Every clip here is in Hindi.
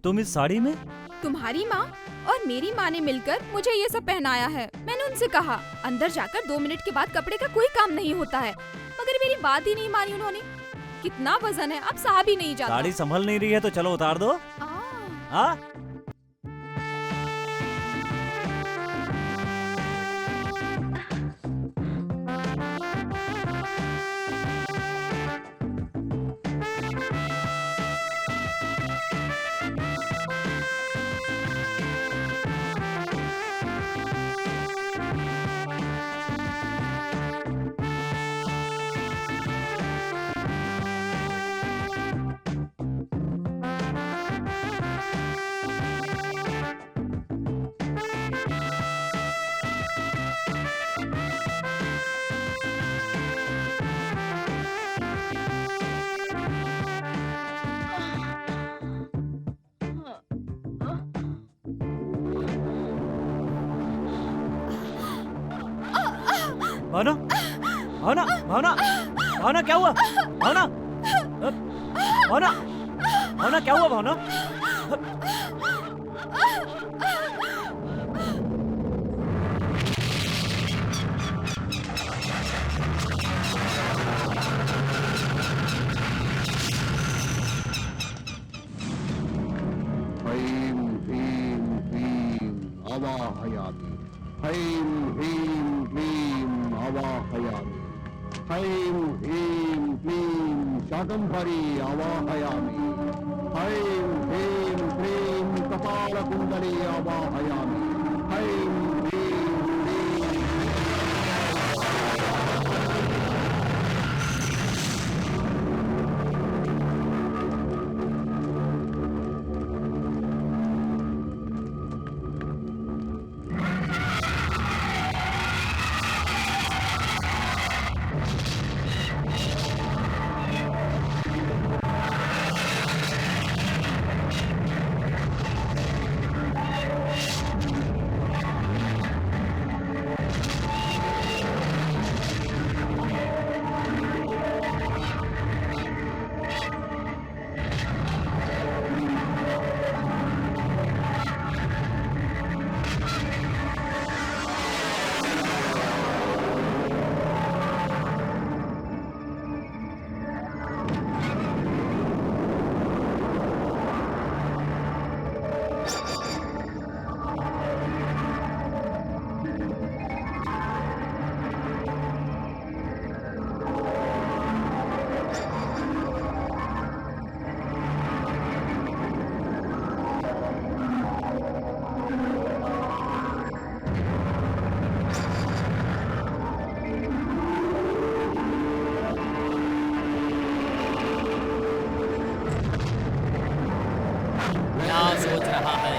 तुम इस साड़ी में? तुम्हारी माँ और मेरी माँ ने मिलकर मुझे ये सब पहनाया है। मैंने उनसे कहा अंदर जाकर 2 मिनट के बाद कपड़े का कोई काम नहीं होता है, मगर मेरी बात ही नहीं मानी उन्होंने। कितना वजन है, अब सहा भी नहीं जाता। साड़ी संभल नहीं रही है तो चलो उतार दो। हाँ? भावना, भावना, भावना, भावना क्या हुआ? भावना, भावना, भावना क्या हुआ? भावना, ऐं ह्रीं क्लीं आवाहयामि। ऐं ह्रीं क्लीं आवाहयामि। ऐं ह्रीं क्लीं शाकम्भरी आवाहयामि। ऐं ह्रीं क्लीं कपालकुण्डली आवाहयामि। ऐं ह्रीं क्लीं क्या सोच रहा है?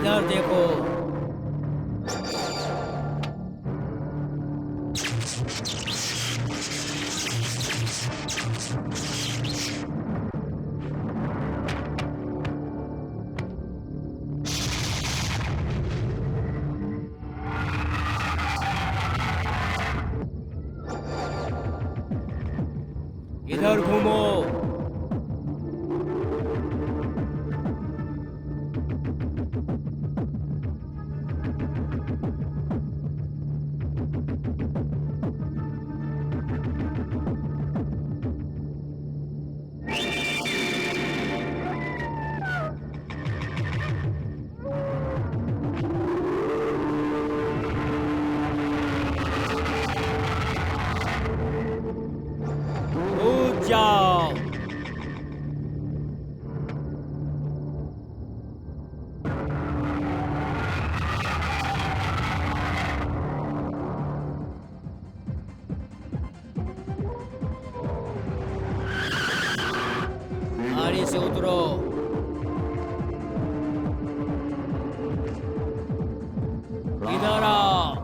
इधर देखो। इधर घूमो। कूद जाओ। गाड़ी से उतरो। इधर आओ।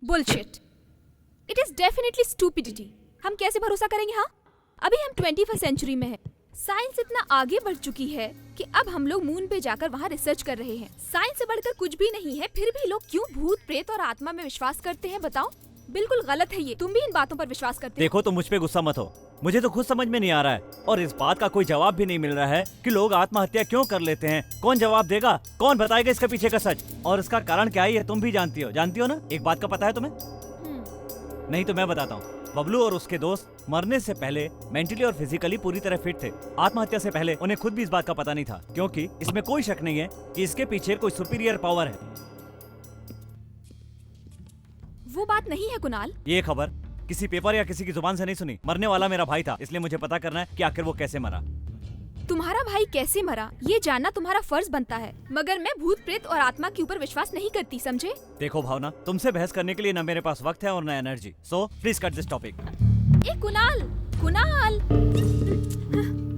Bullshit. It is definitely stupidity. हम कैसे भरोसा करेंगे? हाँ, अभी हम 21वीं सेंचुरी में है। साइंस इतना आगे बढ़ चुकी है कि अब हम लोग मून पे जाकर वहाँ रिसर्च कर रहे हैं। साइंस से बढ़कर कुछ भी नहीं है, फिर भी लोग क्यों भूत प्रेत और आत्मा में विश्वास करते हैं बताओ? बिल्कुल गलत है ये। तुम भी इन बातों पर विश्वास करते हो? देखो, तुम मुझ पे गुस्सा मत हो, मुझे तो खुद समझ में नहीं आ रहा है और इस बात का कोई जवाब भी नहीं मिल रहा है कि लोग आत्महत्या क्यों कर लेते हैं। कौन जवाब देगा? कौन बताएगा इसके पीछे का सच? और इसका कारण क्या है ये तुम भी जानती हो ना? एक बात का पता है तुम्हें? नहीं तो मैं बताता हूँ। बबलू और उसके दोस्त मरने से पहले मेंटली और फिजिकली पूरी तरह फिट थे। आत्महत्या से पहले उन्हें खुद भी इस बात का पता नहीं था, क्योंकि इसमें कोई शक नहीं है कि इसके पीछे कोई सुपीरियर पावर है। वो बात नहीं है कुणाल। ये खबर किसी पेपर या किसी की जुबान से नहीं सुनी। मरने वाला मेरा भाई था, इसलिए मुझे पता करना है कि आखिर वो कैसे मरा। तुम्हारा भाई कैसे मरा ये जानना तुम्हारा फर्ज बनता है, मगर मैं भूत प्रेत और आत्मा के ऊपर विश्वास नहीं करती, समझे? देखो भावना, तुमसे बहस करने के लिए न मेरे पास वक्त है और न energy, so please cut this topic. A Kunal, Kunal.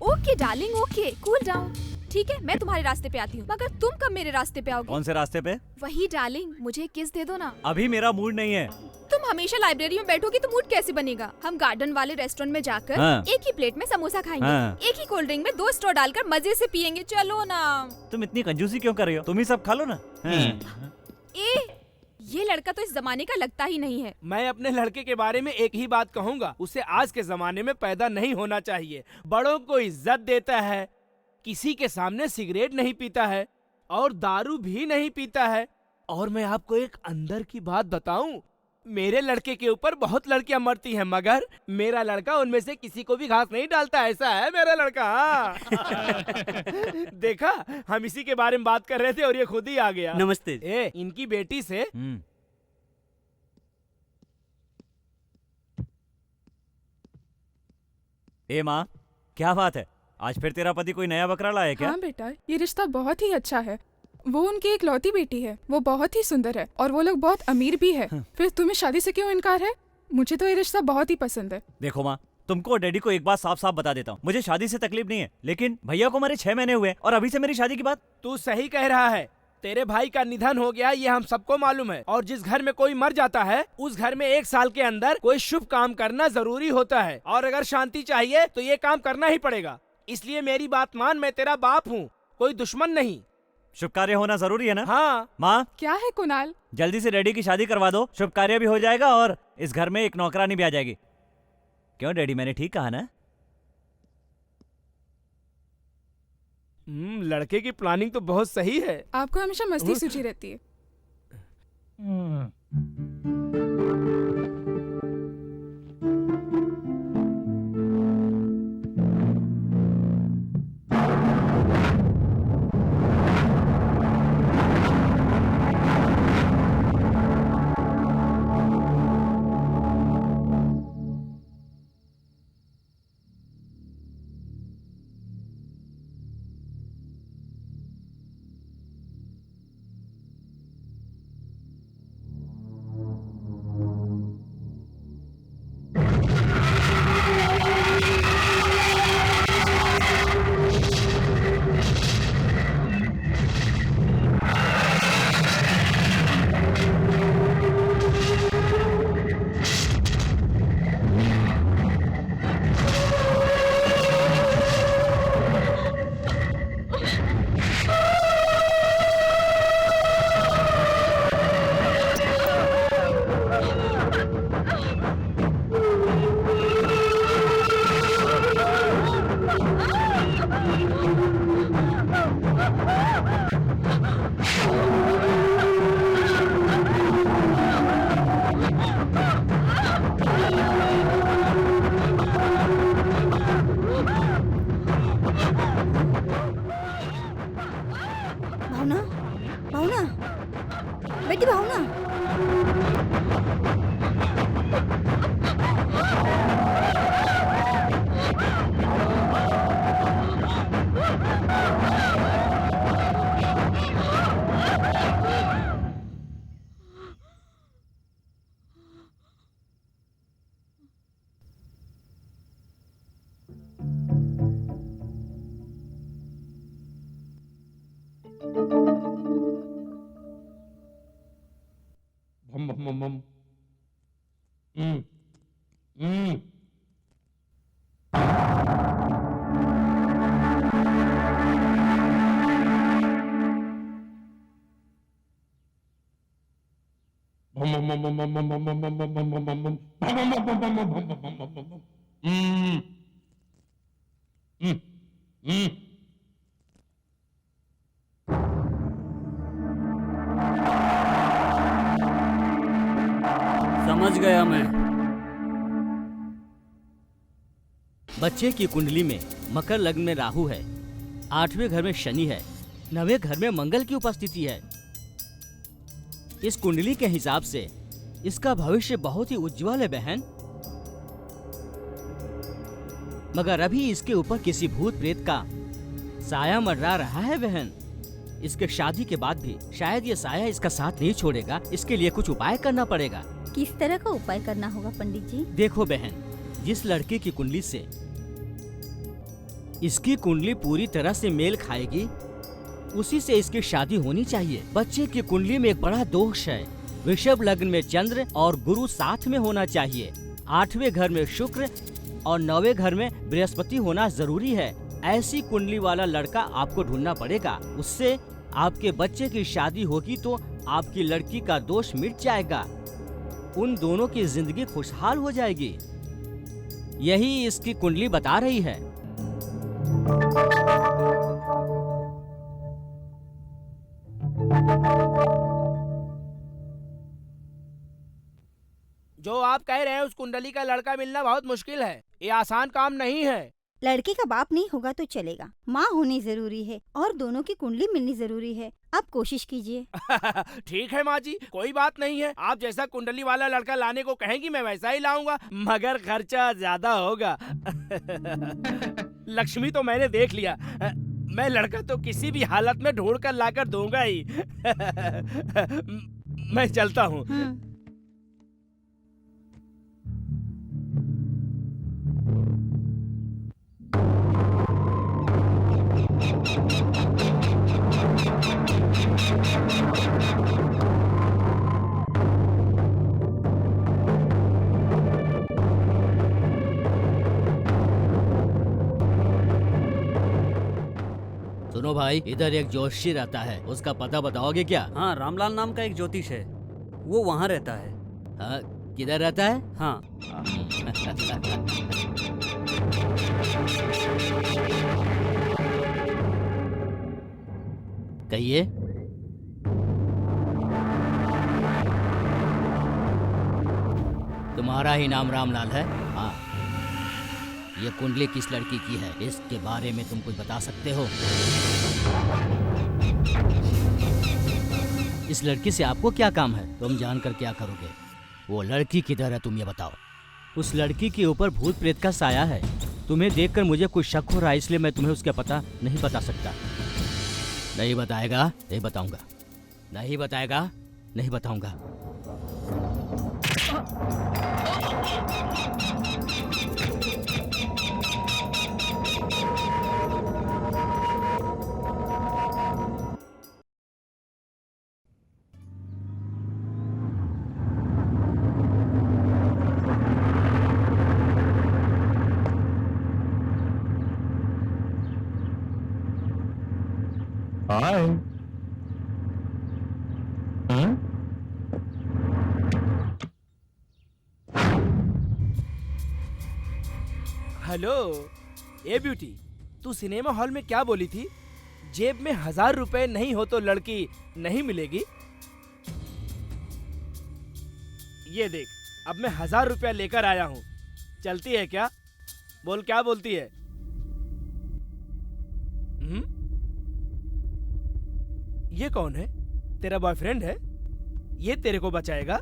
Okay darling, okay, cool down. ठीक है, मैं तुम्हारे रास्ते पे आती हूँ, मगर तुम कब मेरे रास्ते पे आओगे? कौन से रास्ते पे? वही डार्लिंग, मुझे किस दे दो ना। अभी मेरा मूड नहीं है। तुम हमेशा लाइब्रेरी में बैठोगी तो मूड कैसे बनेगा? हम गार्डन वाले रेस्टोरेंट में जाकर हाँ। एक ही प्लेट में समोसा खाएंगे, हाँ। एक ही कोल्ड ड्रिंक में 2 स्ट्रॉ डालकर मजे से पियेंगे। चलो ना। तुम इतनी कंजूसी क्यों कर रही हो? तुम ही सब खा लो ना। हाँ। ए, ये लड़का तो इस जमाने का लगता ही नहीं है। मैं अपने लड़के के बारे में एक ही बात कहूँगा, उसे आज के जमाने में पैदा नहीं होना चाहिए। बड़ों को इज्जत देता है, किसी के सामने सिगरेट नहीं पीता है और दारू भी नहीं पीता है। और मैं आपको एक अंदर की बात बताऊं, मेरे लड़के के ऊपर बहुत लड़कियां मरती हैं, मगर मेरा लड़का उनमें से किसी को भी घास नहीं डालता। ऐसा है मेरा लड़का। देखा, हम इसी के बारे में बात कर रहे थे और ये खुद ही आ गया। नमस्ते। इनकी बेटी से ए माँ, क्या बात है? आज फिर तेरा पति कोई नया बकरा लाया क्या? हाँ बेटा, ये रिश्ता बहुत ही अच्छा है। वो उनकी इकलौती बेटी है, वो बहुत ही सुंदर है और वो लोग बहुत अमीर भी है। फिर तुम्हें शादी से क्यों इनकार है? मुझे तो ये रिश्ता बहुत ही पसंद है। देखो माँ, तुमको और डैडी को एक बात साफ साफ बता देता हूँ, मुझे शादी से तकलीफ नहीं है, लेकिन भैया को मेरे 6 महीने हुए और अभी से मेरी शादी की बात। तू सही कह रहा है। तेरे भाई का निधन हो गया, ये हम सबको मालूम है। और जिस घर में कोई मर जाता है, उस घर में 1 साल के अंदर कोई शुभ काम करना जरूरी होता है। और अगर शांति चाहिए तो ये काम करना ही पड़ेगा। इसलिए मेरी बात मान, मैं तेरा बाप हूँ, कोई दुश्मन नहीं। शुभ कार्य होना जरूरी है ना? हाँ। माँ, क्या है कुणाल? जल्दी से डैडी की शादी करवा दो, शुभ कार्य भी हो जाएगा और इस घर में एक नौकरानी भी आ जाएगी। क्यों डैडी, मैंने ठीक कहा ना? लड़के की प्लानिंग तो बहुत सही है। आपको हमेशा मस्ती सूझी रहती है। भावना, भावना, बेटी भावना। समझ गया मैं। बच्चे की कुंडली में मकर लग्न में राहु है, 8वें घर में शनि है, 9वें घर में मंगल की उपस्थिति है। इस कुंडली के हिसाब से इसका भविष्य बहुत ही उज्जवल है बहन। मगर अभी इसके ऊपर किसी भूत प्रेत का साया मंडरा रहा है बहन। इसके शादी के बाद भी शायद ये साया इसका साथ नहीं छोड़ेगा। इसके लिए कुछ उपाय करना पड़ेगा। किस तरह का उपाय करना होगा पंडित जी? देखो बहन, जिस लड़के की कुंडली से इसकी कुंडली पूरी तरह से मेल खाएगी, उसी से इसकी शादी होनी चाहिए। बच्चे की कुंडली में एक बड़ा दोष है। वृषभ लग्न में चंद्र और गुरु साथ में होना चाहिए। 8वें घर में शुक्र और 9वें घर में बृहस्पति होना जरूरी है। ऐसी कुंडली वाला लड़का आपको ढूंढना पड़ेगा। उससे आपके बच्चे की शादी होगी तो आपकी लड़की का दोष मिट जाएगा, उन दोनों की जिंदगी खुशहाल हो जाएगी। यही इसकी कुंडली बता रही है। जो आप कह रहे हैं उस कुंडली का लड़का मिलना बहुत मुश्किल है। ये आसान काम नहीं है। लड़के का बाप नहीं होगा तो चलेगा, माँ होनी जरूरी है और दोनों की कुंडली मिलनी जरूरी है। आप कोशिश कीजिए। ठीक है माँ जी, कोई बात नहीं है। आप जैसा कुंडली वाला लड़का लाने को कहेंगी मैं वैसा ही लाऊंगा, मगर खर्चा ज्यादा होगा। लक्ष्मी तो मैंने देख लिया, मैं लड़का तो किसी भी हालत में ढूंढ कर लाकर दूंगा ही। मैं चलता हूँ। सुनो भाई, इधर एक जोशी रहता है, उसका पता बताओगे क्या? हाँ, रामलाल नाम का एक ज्योतिष है, वो वहाँ रहता है। हाँ, किधर रहता है? हाँ। कहिए। तुम्हारा ही नाम रामलाल है? हाँ। ये कुंडली किस लड़की की है, इसके बारे में तुम कुछ बता सकते हो? इस लड़की से आपको क्या काम है? तुम जानकर क्या करोगे? वो लड़की किधर है, तुम ये बताओ। उस लड़की के ऊपर भूत प्रेत का साया है। तुम्हें देखकर मुझे कुछ शक हो रहा है, इसलिए मैं तुम्हें उसका पता नहीं बता सकता। नहीं बताएगा? नहीं बताऊंगा। नहीं बताएगा? नहीं बताऊंगा। हाय। हाँ? हेलो, ए ब्यूटी, तू सिनेमा हॉल में क्या बोली थी? जेब में 1000 रुपए नहीं हो तो लड़की नहीं मिलेगी। ये देख, अब मैं 1000 रुपया लेकर आया हूँ, चलती है क्या? बोल, क्या बोलती है? ये कौन है? तेरा बॉयफ्रेंड है? ये तेरे को बचाएगा?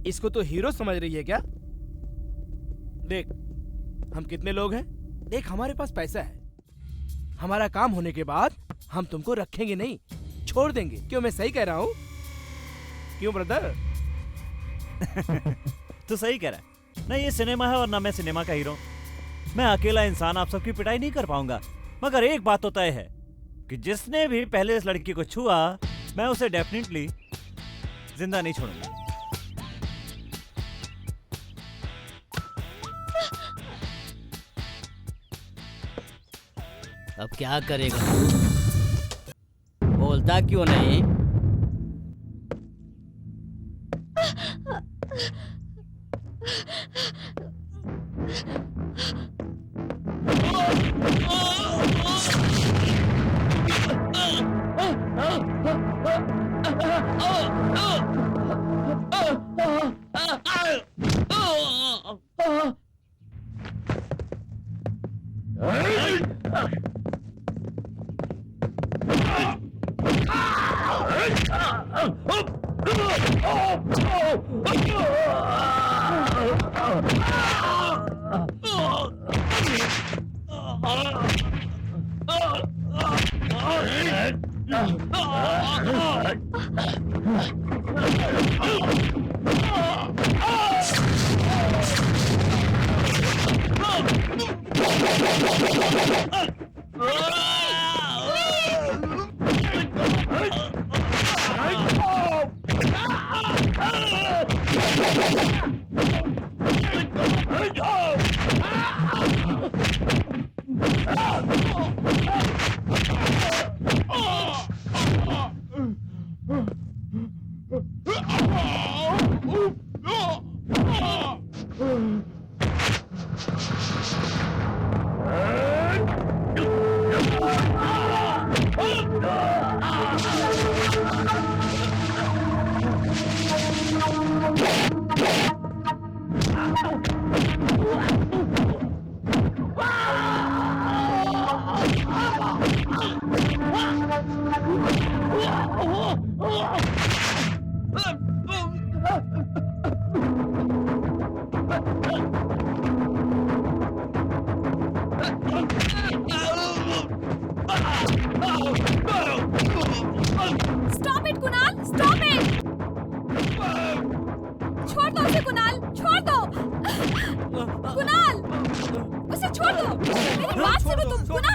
इसको तो हीरो समझ रही है क्या? देख, हम कितने लोग हैं? देख, हमारे पास पैसा है। हमारा काम होने के बाद हम तुमको रखेंगे नहीं, छोड़ देंगे। क्यों, मैं सही कह रहा हूँ? क्यों ब्रदर? तू सही कह रहा है। ना ये सिनेमा है और ना मैं सिनेमा का हीरो। मैं अकेला इंसान आप सबकी पिटाई नहीं कर पाऊंगा, मगर एक बात तो तय है कि जिसने भी पहले इस लड़की को छुआ, मैं उसे डेफिनेटली जिंदा नहीं छोड़ूंगा। अब क्या करेगा? बोलता क्यों नहीं?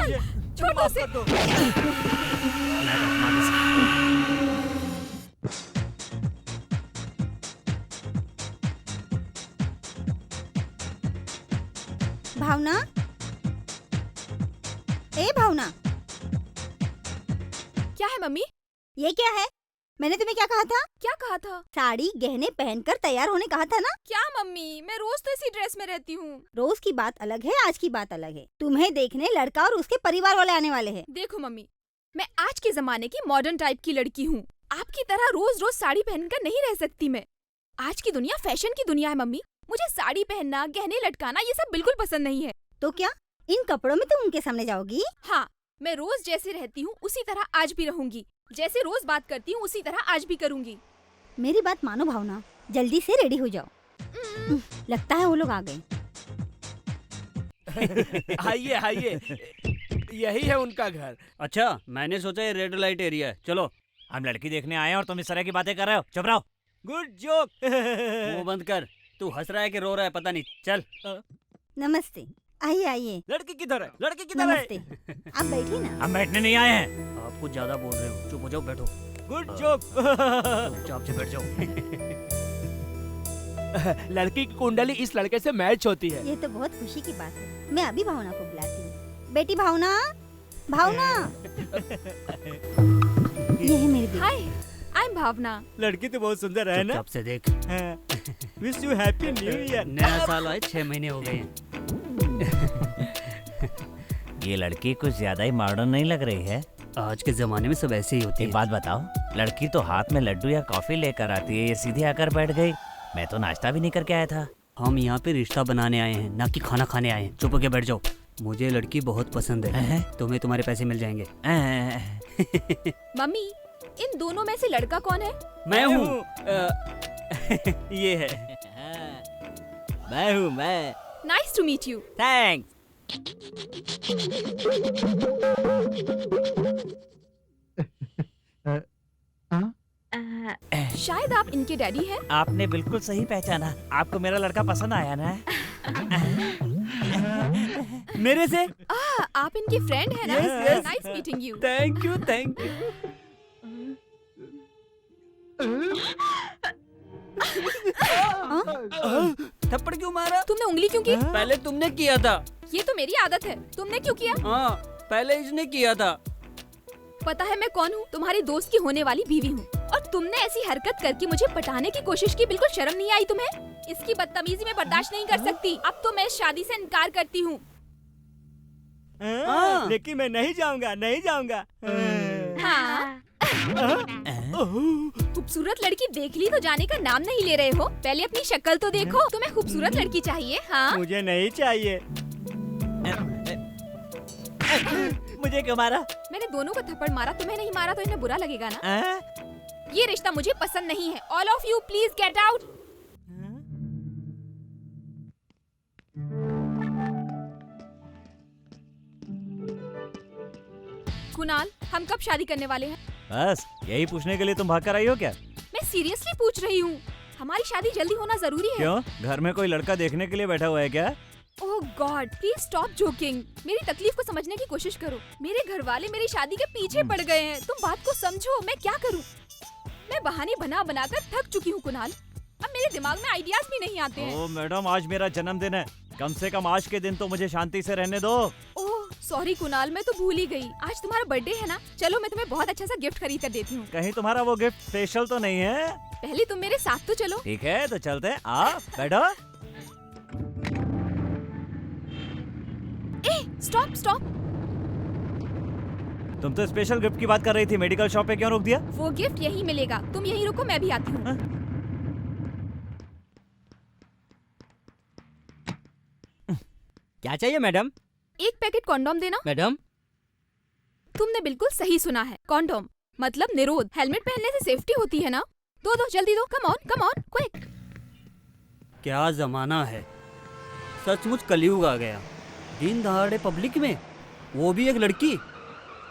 मुझे छोड़ दो उसे। भावना, ए भावना, क्या है मम्मी? ये क्या है? मैंने तुम्हें क्या कहा था? क्या कहा था? साड़ी गहने पहनकर तैयार होने कहा था ना? क्या मम्मी, मैं रोज तो इसी ड्रेस में रहती हूँ। रोज की बात अलग है, आज की बात अलग है। तुम्हें देखने लड़का और उसके परिवार वाले आने वाले हैं। देखो मम्मी, मैं आज के जमाने की मॉडर्न टाइप की लड़की हूँ। आपकी तरह रोज रोज साड़ी पहनकर नहीं रह सकती मैं। आज की दुनिया फैशन की दुनिया है मम्मी। मुझे साड़ी पहनना, गहने लटकाना ये सब बिल्कुल पसंद नहीं है। तो क्या इन कपड़ों में तुम उनके सामने जाओगी? हाँ, मैं रोज जैसे रहती हूँ उसी तरह आज भी रहूंगी। जैसे रोज बात करती हूँ उसी तरह आज भी करूंगी। मेरी बात मानो भावना, जल्दी से रेडी हो जाओ। लगता है वो लोग आ गए। आइए आइए, यही है उनका घर। अच्छा, मैंने सोचा ये रेड लाइट एरिया है। चलो। हम लड़की देखने आए हैं और तुम इस तरह की बातें कर रहे हो। चुप रहो। Good joke. वो बंद कर। तू हंस रहा है कि रो रहा है पता नहीं। चल। नमस्ते, आइए आइए। लड़की किधर है? लड़की किधर है? नमस्ते, आप बैठिए ना। हम बैठने नहीं आए हैं। आप कुछ ज्यादा बोल रहे हो। चुप हो जाओ, बैठो। Good joke. चुपचाप से बैठ जाओ। लड़की की कुंडली इस लड़के से मैच होती है। ये तो बहुत खुशी की बात है। मैं अभी भावना को बुलाती हूँ। बेटी भावना, भावना। ये है मेरी बेटी। हाय, आई एम भावना। लड़की तो बहुत सुंदर है ना। चुपचाप से देख। Wish you happy new year. नया साल आए 6 महीने हो गए हैं। ये लड़की कुछ ज्यादा ही मॉडर्न नहीं लग रही है। आज के जमाने में सब ऐसे ही होते एक हैं। बात बताओ, लड़की तो हाथ में लड्डू या कॉफी लेकर आती है, ये सीधे आकर बैठ गई। मैं तो नाश्ता भी नहीं करके आया था। हम यहाँ पे रिश्ता बनाने आए हैं, ना कि खाना खाने आए हैं। चुप होके बैठ जाओ। मुझे लड़की बहुत पसंद है। तुम्हें तुम्हारे पैसे मिल जाएंगे। मम्मी, इन दोनों में से लड़का कौन है? मैं हूँ। ये है। मैं हूँ मैं। Nice to meet you. Thanks. शायद आप इनके डैडी हैं। आपने बिल्कुल सही पहचाना। आपको मेरा लड़का पसंद आया ना? मेरे से? आप इनके फ्रेंड हैं ना? Yes, yes. Nice meeting you. Thank you, thank you. थप्पड़ क्यों मारा? तुमने उंगली क्यों की? पहले तुमने किया था। ये तो मेरी आदत है। तुमने क्यों किया? हाँ, पहले इसने किया था। पता है मैं कौन हूँ? तुम्हारी दोस्त की होने वाली बीवी हूँ। और तुमने ऐसी हरकत करके मुझे पटाने की कोशिश की। बिल्कुल शर्म नहीं आई तुम्हें? इसकी बदतमीजी मैं बर्दाश्त नहीं कर सकती। अब तो मैं इस शादी से इनकार करती हूँ। लेकिन मैं नहीं जाऊंगा, नहीं जाऊंगा। हाँ। खूबसूरत लड़की देख ली तो जाने का नाम नहीं ले रहे हो? पहले अपनी शक्ल तो देखो। तुम्हें खूबसूरत लड़की चाहिए? हाँ। मुझे नहीं चाहिए। मुझे क्यों मारा? मैंने दोनों को थप्पड़ मारा, तुम्हें नहीं मारा तो इन्हें बुरा लगेगा ना? ये रिश्ता मुझे पसंद नहीं है। All of you please get out. Kunal, हम कब शादी करने वाले हैं? बस यही पूछने के लिए तुम भाग कर आई हो क्या? मैं सीरियसली पूछ रही हूँ। हमारी शादी जल्दी होना जरूरी है। क्यों? घर में कोई लड़का देखने के लिए बैठा हुआ है क्या? ओह गॉड, प्लीज स्टॉप जोकिंग। मेरी तकलीफ को समझने की कोशिश करो। मेरे घर वाले मेरी शादी के पीछे पड़ गए हैं। तुम बात को समझो। मैं क्या करूँ? मैं बहाने बना बनाकर थक चुकी हूँ कुणाल। अब मेरे दिमाग में आइडियाज भी नहीं आते हैं। ओह मैडम, आज मेरा जन्मदिन है। कम से कम आज के दिन तो मुझे शांति से रहने दो। ओह सॉरी कुणाल, मैं तो भूल ही गई। आज तुम्हारा बर्थडे है ना? चलो मैं तुम्हें बहुत अच्छा सा गिफ्ट खरीद कर देती हूँ। कहीं तुम्हारा वो गिफ्ट स्पेशल तो नहीं है? पहले तुम मेरे साथ तो चलो। ठीक है, तो चलते हैं। आ बैठो। Stop stop. तुम तो स्पेशल गिफ्ट की बात कर रही थी, मेडिकल शॉप पे क्यों रोक दिया? वो गिफ्ट यहीं मिलेगा। तुम यहीं रुको, मैं भी आती हूँ। क्या चाहिए मैडम? एक पैकेट कॉन्डोम देना। मैडम, तुमने बिल्कुल सही सुना है। कॉन्डोम मतलब निरोध। हेलमेट पहनने से सेफ्टी होती है ना? दो दो, जल्दी दो। Come on quick. क्या जमाना है। सचमुच कलयुग आ गया। दिन दहाड़े पब्लिक में, वो भी एक लड़की,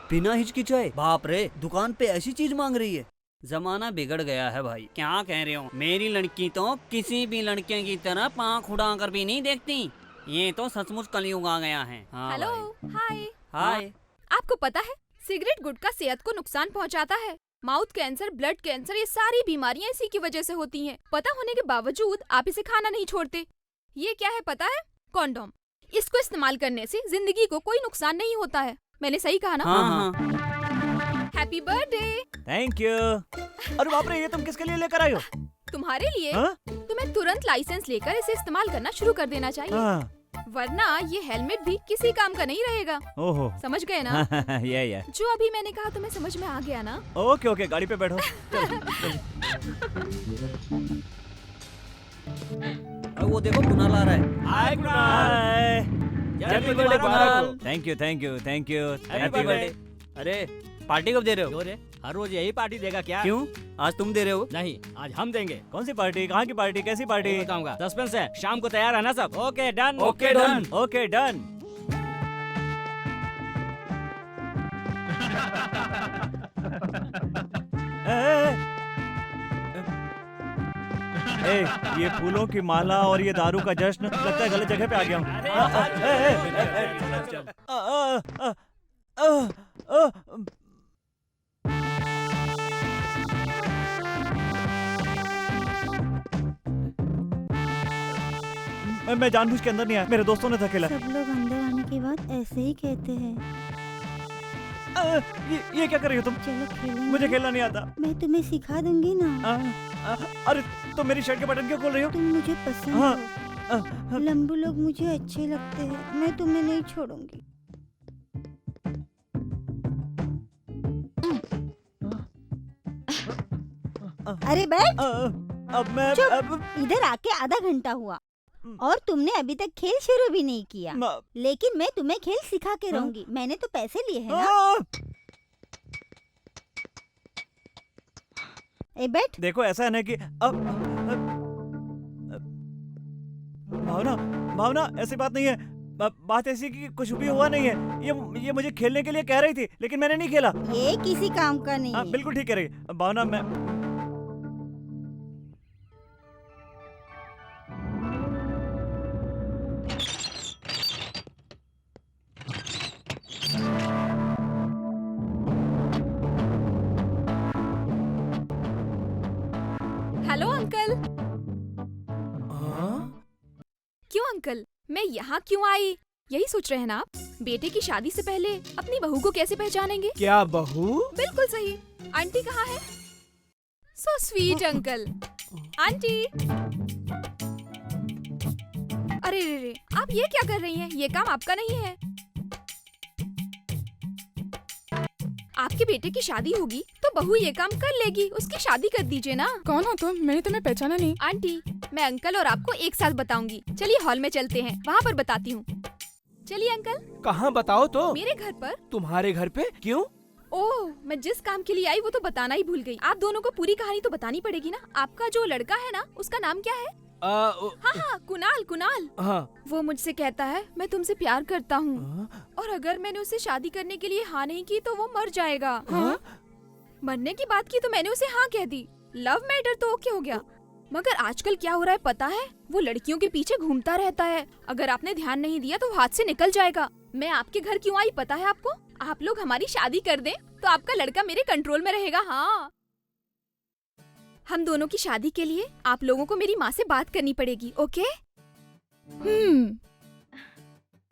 बिना हिचकिचाए। बाप रे, दुकान पे ऐसी चीज मांग रही है। जमाना बिगड़ गया है भाई। क्या कह रहे हो? मेरी लड़की तो किसी भी लड़के की तरह पाँख उड़ा कर भी नहीं देखती। ये तो सचमुच कलयुग आ गया है। हाँ हेलो, भाई। हाय। हाय। आपको पता है सिगरेट गुटखा सेहत को नुकसान पहुंचाता है। माउथ कैंसर, ब्लड कैंसर, ये सारी बीमारियां इसी की वजह से होती हैं। पता होने के बावजूद आप इसे खाना नहीं छोड़ते। ये क्या है पता है? कॉन्डोम। इसको इस्तेमाल करने से जिंदगी को कोई नुकसान नहीं होता है। मैंने सही कहा ना? हाँ। Happy birthday. Thank you. अरे बाप रे, ये तुम किसके लिए लेकर आई हो? तुम्हारे लिए। हाँ? तुम्हें तुरंत लाइसेंस लेकर इसे इस्तेमाल करना शुरू कर देना चाहिए, हाँ। वरना ये हेलमेट भी किसी काम का नहीं रहेगा। ओहो। समझ गए ना? ये जो अभी मैंने कहा तुम्हें समझ में आ गया ना? ओके ओके, गाड़ी पे बैठो। वो देखो कुणाल आ रहा है। Hi hi. Happy birthday Kunal. Thank you thank you thank you happy birthday. अरे पार्टी कब दे रहे हो? क्यों रे, हर रोज यही पार्टी देगा क्या? क्यों, आज तुम दे रहे हो? नहीं, आज हम देंगे। कौन सी पार्टी? कहाँ की पार्टी? कैसी पार्टी? बताऊंगा। सस्पेंस है, शाम को तैयार है ना सब? Okay done. Okay done. Okay done. ए, ये फूलों की माला और ये दारू का जश्न, लगता है गलत जगह पे आ गया हूँ। मैं जानबूझ के अंदर नहीं आया, मेरे दोस्तों ने धकेला। सब लोग अंदर आने के बाद ऐसे ही कहते हैं। ये क्या कर रही हो तुम? चलो खेलेंगे। मुझे खेलना नहीं आता। मैं तुम्हें सिखा दूंगी ना। अरे तुम मेरी शर्ट के बटन क्यों खोल रही हो? तुम मुझे पसंद हाँ। हो। लंबू लोग मुझे अच्छे लगते हैं। मैं तुम्हें नहीं छोड़ूंगी। अरे बैठ। अब मैं चुप। इधर आके आधा घंटा हुआ और तुमने अभी तक खेल शुरू भी नहीं किया। लेकिन मैं तुम्हें खेल सिखा के रहूंगी। मैंने तो पैसे लिए हैं ना। ए बैठ। देखो ऐसा है ना कि अब भावना भावना ऐसी बात नहीं है। बात ऐसी कि कुछ भी हुआ नहीं है। ये मुझे खेलने के लिए कह रही थी, लेकिन मैंने नहीं खेला। ये किसी काम का नहीं है। बिल्कुल ठीक कह रही भावना। मैं हेलो अंकल। क्यों अंकल, मैं यहाँ क्यों आई? यही सोच रहे हैं ना आप? बेटे की शादी से पहले अपनी बहू को कैसे पहचानेंगे? क्या बहू? बिल्कुल सही। आंटी कहाँ है? So sweet uncle. आंटी। अरे रे रे, आप ये क्या कर रही हैं? ये काम आपका नहीं है। आपके बेटे की शादी होगी तो बहू ये काम कर लेगी। उसकी शादी कर दीजिए ना। कौन हो तुम? मैंने तुम्हें पहचाना नहीं। आंटी, मैं अंकल और आपको एक साथ बताऊंगी। चलिए हॉल में चलते हैं, वहाँ पर बताती हूँ। चलिए अंकल। कहाँ बताओ तो? मेरे घर पर। तुम्हारे घर पे? क्यों? ओह, मैं जिस काम के लिए आई वो तो बताना ही भूल गई। आप दोनों को पूरी कहानी तो बतानी पड़ेगी ना। आपका जो लड़का है ना, उसका नाम क्या है? हाँ, कुणाल। कुणाल। हाँ। वो मुझसे कहता है मैं तुमसे प्यार करता हूँ, और अगर मैंने उसे शादी करने के लिए हाँ नहीं की तो वो मर जाएगा। हाँ? मरने की बात की तो मैंने उसे हाँ कह दी। लव मैटर तो ओके हो गया, मगर आजकल क्या हो रहा है पता है? वो लड़कियों के पीछे घूमता रहता है। अगर आपने ध्यान नहीं दिया तो हाथ से निकल जाएगा। मैं आपके घर क्यों आई पता है आपको? आप लोग हमारी शादी कर दें तो आपका लड़का मेरे कंट्रोल में रहेगा। हाँ, हम दोनों की शादी के लिए आप लोगों को मेरी माँ से बात करनी पड़ेगी। ओके?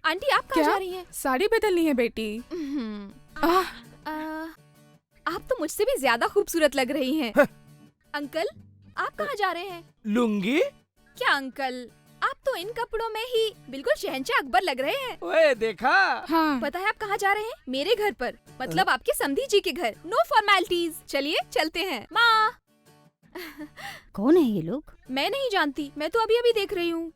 आंटी, आप कहाँ जा रही हैं? साड़ी बदलनी है बेटी। आप तो मुझसे भी ज्यादा खूबसूरत लग रही हैं। अंकल, आप कहाँ जा रहे हैं? लुंगी? क्या अंकल, आप तो इन कपड़ों में ही बिल्कुल शहंशाह अकबर लग रहे हैं। ओए देखा? हाँ। पता है आप कहाँ जा रहे हैं? मेरे घर पर, मतलब आपके समधी जी के घर। No formalities. चलिए चलते हैं। माँ। कौन है ये लोग? मैं नहीं जानती, मैं तो अभी अभी देख रही हूँ।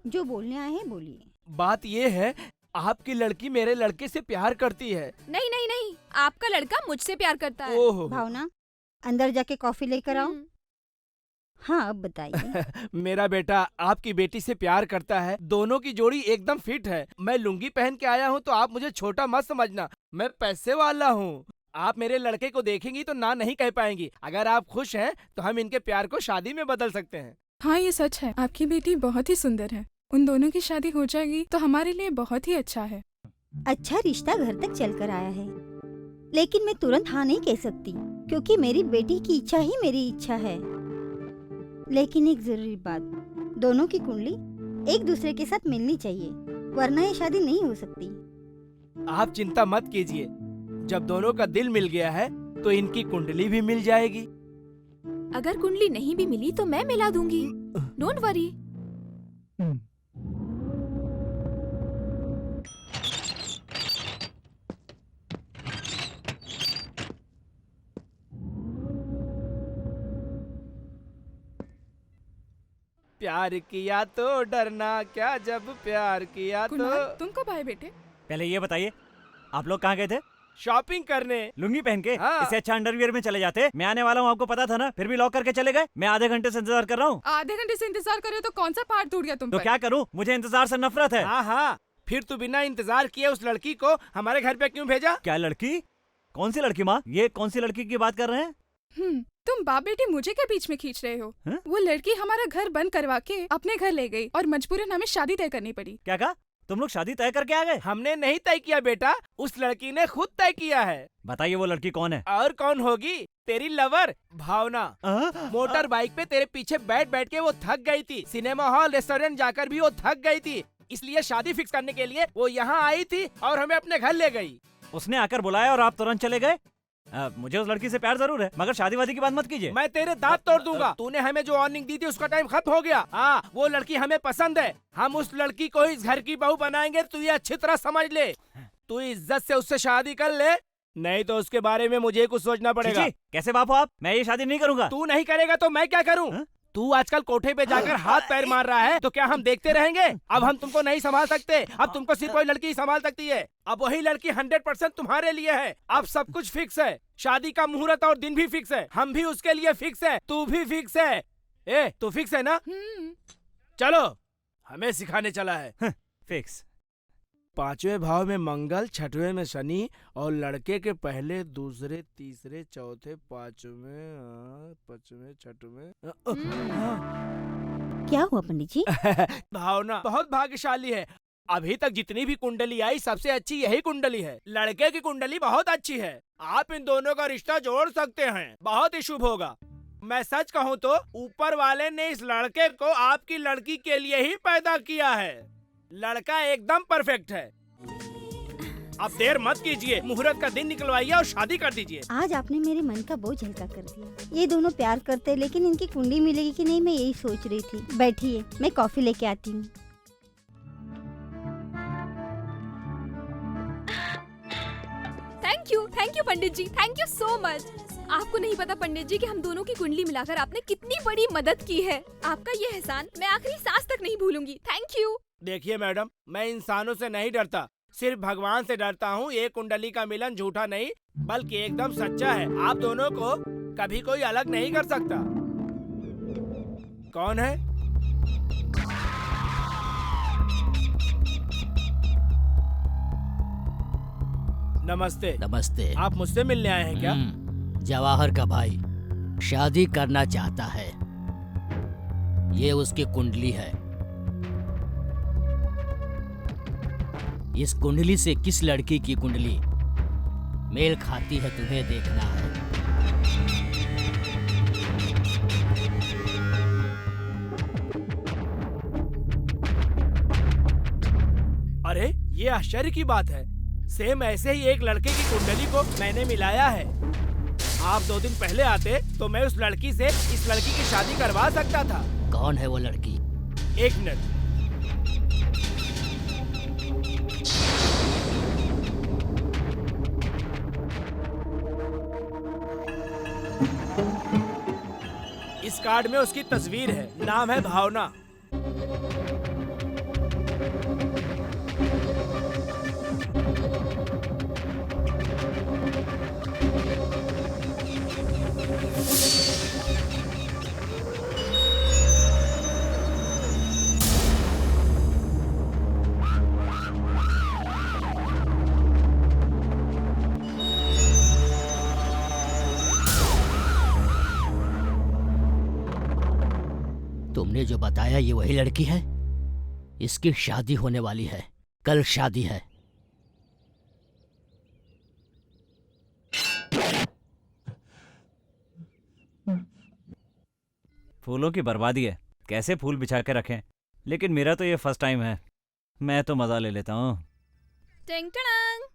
जो बोलने आए हैं बोलिए। बात ये है, आपकी लड़की मेरे लड़के से प्यार करती है। नहीं नहीं नहीं, आपका लड़का मुझसे प्यार करता है। ओहो। भावना, अंदर जाके कॉफी लेकर आओ। हाँ, अब बताइए। मेरा बेटा आपकी बेटी से प्यार करता है। दोनों की जोड़ी एकदम फिट है। मैं लुंगी पहन के आया हूँ तो आप मुझे छोटा मत समझना। मैं पैसे वाला हूँ। आप मेरे लड़के को देखेंगी तो ना नहीं कह पाएंगी। अगर आप खुश हैं तो हम इनके प्यार को शादी में बदल सकते हैं। हाँ ये सच है, आपकी बेटी बहुत ही सुंदर है। उन दोनों की शादी हो जाएगी तो हमारे लिए बहुत ही अच्छा है। अच्छा रिश्ता घर तक चल कर आया है, लेकिन मैं तुरंत हाँ नहीं कह सकती क्योंकि मेरी बेटी की इच्छा ही मेरी इच्छा है। लेकिन एक जरूरी बात, दोनों की कुंडली एक दूसरे के साथ मिलनी चाहिए, वरना ये शादी नहीं हो सकती। आप चिंता मत कीजिए, जब दोनों का दिल मिल गया है तो इनकी कुंडली भी मिल जाएगी। अगर कुंडली नहीं भी मिली तो मैं मिला दूंगी, डोंट वरी। प्यार किया तो डरना क्या, जब प्यार किया तो। कुणाल, तुम कब आए बेटे? पहले ये बताइए, आप लोग कहाँ गए थे? शॉपिंग करने। लुंगी पहन के? हाँ। इससे अच्छा अंडरवियर में चले जाते। मैं आने वाला हूँ, आपको पता था ना, फिर भी लॉक करके चले गए। मैं आधे घंटे से इंतजार कर रहा हूँ। आधे घंटे से इंतजार कर रहे हो तो कौन सा पहाड़ टूट गया तुम तो पर? क्या करूँ, मुझे इंतजार से नफरत है। हाँ हाँ, फिर तू बिना इंतजार किए उस लड़की को हमारे घर पे क्यों भेजा? क्या लड़की? कौन सी लड़की माँ? ये कौन सी लड़की की बात कर रहे हैं? तुम बाप बेटी मुझे क्या बीच में खींच रहे हो? हाँ? वो लड़की हमारा घर बंद करवा के अपने घर ले गई और मजबूरन हमें शादी तय करनी पड़ी। क्या कहा? तुम लोग शादी तय करके आ गए? हमने नहीं तय किया बेटा, उस लड़की ने खुद तय किया है। बताइए वो लड़की कौन है? और कौन होगी? तेरी लवर भावना। मोटर बाइक पे तेरे पीछे बैठ बैठ के वो थक गई थी। सिनेमा हॉल रेस्टोरेंट जाकर भी वो थक गई थी, इसलिए शादी फिक्स करने के लिए वो यहाँ आई थी और हमें अपने घर ले गई। उसने आकर बुलाया और आप तुरंत चले गए? मुझे उस लड़की से प्यार जरूर है, मगर शादीवादी की बात मत कीजिए। मैं तेरे दांत तोड़ दूंगा। तूने हमें जो वार्निंग दी थी उसका टाइम खत्म हो गया। हाँ, वो लड़की हमें पसंद है, हम उस लड़की को इस घर की बहू बनाएंगे। तू ये अच्छी तरह समझ ले। तू इज्जत से उससे शादी कर ले, नहीं तो उसके बारे में मुझे कुछ सोचना पड़ेगा। कैसे बाप हो आप? मैं ये शादी नहीं करूंगा। तू नहीं करेगा तो मैं क्या करूँ? तू आजकल कोठे पे जाकर हाथ पैर मार रहा है, तो क्या हम देखते रहेंगे? अब हम तुमको नहीं संभाल सकते, अब तुमको सिर्फ कोई लड़की संभाल सकती है। अब वही लड़की 100% तुम्हारे लिए है। अब सब कुछ फिक्स है, शादी का मुहूर्त और दिन भी फिक्स है, हम भी उसके लिए फिक्स है, तू भी फिक्स है। ए, तू फिक्स है ना? चलो, हमें सिखाने चला है। फिक्स। 5वें भाव में मंगल, 6वें में शनि और लड़के के पहले, दूसरे, तीसरे, चौथे, 5वें, 5वें, 6वें। क्या हुआ पंडित जी? भावना बहुत भाग्यशाली है। अभी तक जितनी भी कुंडली आई सबसे अच्छी यही कुंडली है। लड़के की कुंडली बहुत अच्छी है, आप इन दोनों का रिश्ता जोड़ सकते हैं, बहुत ही शुभ होगा। मैं सच कहूँ तो ऊपर वाले ने इस लड़के को आपकी लड़की के लिए ही पैदा किया है। लड़का एकदम परफेक्ट है। अब देर मत कीजिए, मुहूर्त का दिन निकलवाइए और शादी कर दीजिए। आज आपने मेरे मन का बोझ हल्का कर दिया। ये दोनों प्यार करते, लेकिन इनकी कुंडली मिलेगी कि नहीं मैं यही सोच रही थी। बैठिए, मैं कॉफी लेके आती हूँ। Thank you Pandit ji, thank you so much. आपको नहीं पता पंडित जी कि हम दोनों की कुंडली मिलाकर आपने कितनी बड़ी मदद की है। आपका ये एहसान मैं आखिरी सांस तक नहीं भूलूंगी। Thank you. देखिए मैडम, मैं इंसानों से नहीं डरता, सिर्फ भगवान से डरता हूँ। ये कुंडली का मिलन झूठा नहीं बल्कि एकदम सच्चा है। आप दोनों को कभी कोई अलग नहीं कर सकता। कौन है? नमस्ते। नमस्ते। आप मुझसे मिलने आए हैं क्या? जवाहर का भाई शादी करना चाहता है, ये उसकी कुंडली है। इस कुंडली से किस लड़की की कुंडली मेल खाती है तुम्हें देखना है। अरे ये आश्चर्य की बात है, सेम ऐसे ही एक लड़के की कुंडली को मैंने मिलाया है। आप 2 दिन पहले आते तो मैं उस लड़की से इस लड़की की शादी करवा सकता था। कौन है वो लड़की? 1 मिनट। इस कार्ड में उसकी तस्वीर है, नाम है भावना। तुमने जो बताया ये वही लड़की है? इसकी शादी होने वाली है, कल शादी है। फूलों की बर्बादी है, कैसे फूल बिछा के रखें। लेकिन मेरा तो ये फर्स्ट टाइम है, मैं तो मजा ले लेता हूँ। टिंग टंग।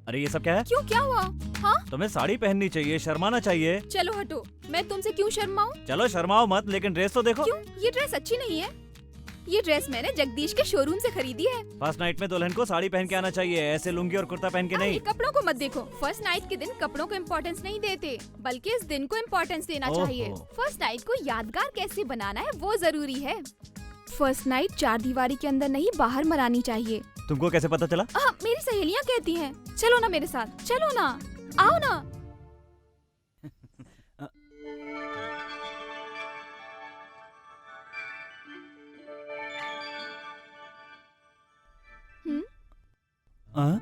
अरे ये सब क्या है? क्यों, क्या हुआ? हाँ, तुम्हें साड़ी पहननी चाहिए, शर्माना चाहिए। चलो हटो, मैं तुमसे क्यों शर्माऊं? चलो शर्माओ मत, लेकिन ड्रेस तो देखो। क्यों, ये ड्रेस अच्छी नहीं है? ये ड्रेस मैंने जगदीश के शोरूम से खरीदी है। फर्स्ट नाइट में दुल्हन को साड़ी पहन के आना चाहिए, ऐसे लुंगी और कुर्ता पहन के अरे, नहीं। कपड़ों को मत देखो। फर्स्ट नाइट के दिन कपड़ों को इम्पोर्टेंस नहीं देते, बल्कि इस दिन को इम्पोर्टेंस देना ओहो। चाहिए। फर्स्ट नाइट को यादगार कैसे बनाना है वो जरूरी है। फर्स्ट नाइट 4 दीवारी के अंदर नहीं, बाहर मनानी चाहिए। तुमको कैसे पता चला? मेरी सहेलियाँ कहती हैं। चलो ना मेरे साथ, चलो ना, आओ ना। हाँ?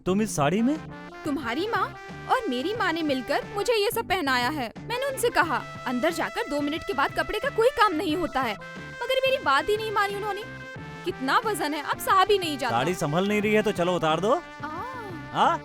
तुम इस साड़ी में? तुम्हारी माँ और मेरी माँ ने मिलकर मुझे ये सब पहनाया है। मैंने उनसे कहा अंदर जाकर 2 मिनट के बाद कपड़े का कोई काम नहीं होता है, मगर मेरी बात ही नहीं मानी उन्होंने। कितना वजन है, अब सहा भी नहीं जाता। साड़ी संभल नहीं रही है तो चलो उतार दो। हाँ?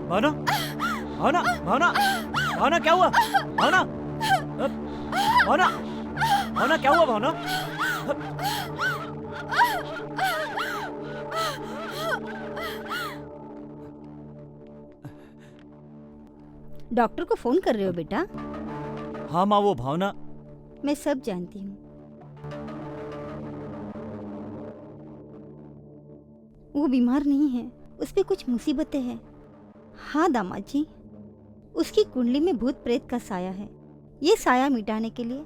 भावना, भावना, भावना, भावना क्या हुआ? भावना, भावना, भावना क्या हुआ? भावना, डॉक्टर को फोन कर रहे हो बेटा? हाँ माँ, वो भावना। मैं सब जानती हूँ। वो बीमार नहीं है, उस पे कुछ मुसीबतें हैं। हाँ दामाद जी, उसकी कुंडली में भूत प्रेत का साया है। ये साया मिटाने के लिए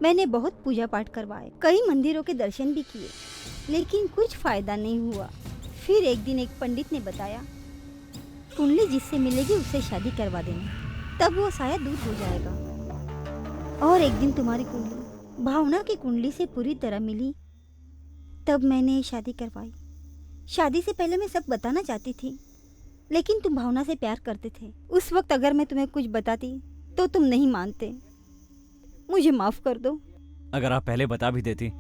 मैंने बहुत पूजा पाठ करवाए, कई मंदिरों के दर्शन भी किए, लेकिन कुछ फायदा नहीं हुआ। फिर एक दिन एक पंडित ने बताया, कुंडली जिससे मिलेगी उससे शादी करवा देना, तब वो साया दूर हो जाएगा। और एक दिन तुम्हारी कुंडली भावना की कुंडली से पूरी तरह मिली, तब मैंने शादी करवाई। शादी से पहले मैं सब बताना चाहती थी, लेकिन तुम भावना से प्यार करते थे। उस वक्त अगर मैं तुम्हें कुछ बताती तो तुम नहीं मानते। मुझे माफ कर दो। अगर आप पहले बता भी देती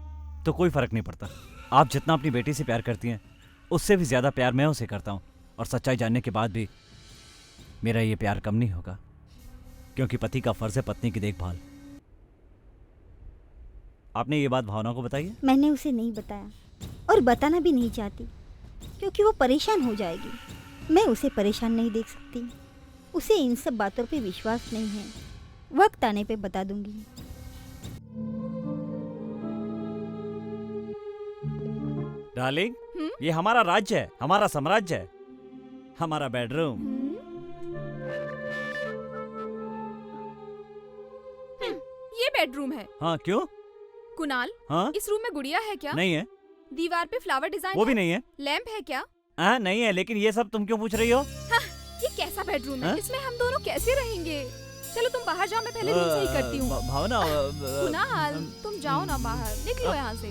तो कोई फर्क नहीं पड़ता। आप जितना अपनी बेटी से प्यार करती हैं, उससे भी ज्यादा प्यार मैं उसे करता हूँ। और सच्चाई जानने के बाद भी मेरा ये प्यार कम नहीं होगा, क्योंकि पति का फर्ज है पत्नी की देखभाल। आपने ये बात भावना को बताई है? मैंने उसे नहीं बताया और बताना भी नहीं चाहती, क्योंकि वो परेशान हो जाएगी। मैं उसे परेशान नहीं देख सकती। उसे इन सब बातों पे विश्वास नहीं है। वक्त आने पे बता दूंगी। डार्लिंग, ये हमारा राज्य है, हमारा साम्राज्य है, हमारा बेडरूम। ये बेडरूम है। हाँ, क्यों? कुणाल, हाँ? इस रूम में गुड़िया है क्या? नहीं है। दीवार पे फ्लावर डिजाइन वो भी नहीं है। लैंप है क्या? हाँ, नहीं है, लेकिन ये सब तुम क्यों पूछ रही हो? हाँ, ये कैसा बेडरूम है? हाँ? इसमें हम दोनों कैसे रहेंगे? चलो तुम बाहर जाओ, मैं पहले रूम सही करती हूँ। भावना, कुणाल, तुम जाओ ना बाहर, निकलो यहाँ से।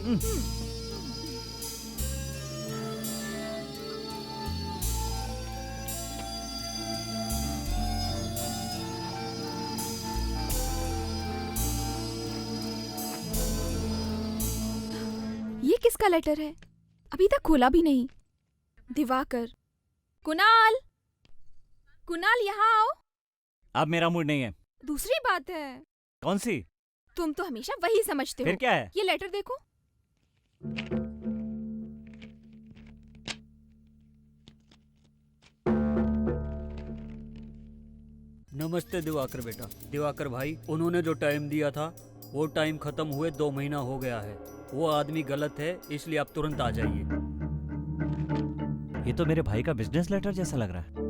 ये किसका लेटर है? अभी तक खोला भी नहीं। दिवाकर, कुणाल, कुणाल यहाँ आओ। अब मेरा मूड नहीं है। दूसरी बात है, कौन सी? तुम तो हमेशा वही समझते फिर हो। क्या है? ये लेटर देखो। नमस्ते दिवाकर बेटा। दिवाकर भाई, उन्होंने जो टाइम दिया था वो टाइम खत्म हुए 2 महीना हो गया है। वो आदमी गलत है, इसलिए आप तुरंत आ जाइए। ये तो मेरे भाई का बिजनेस लेटर जैसा लग रहा है।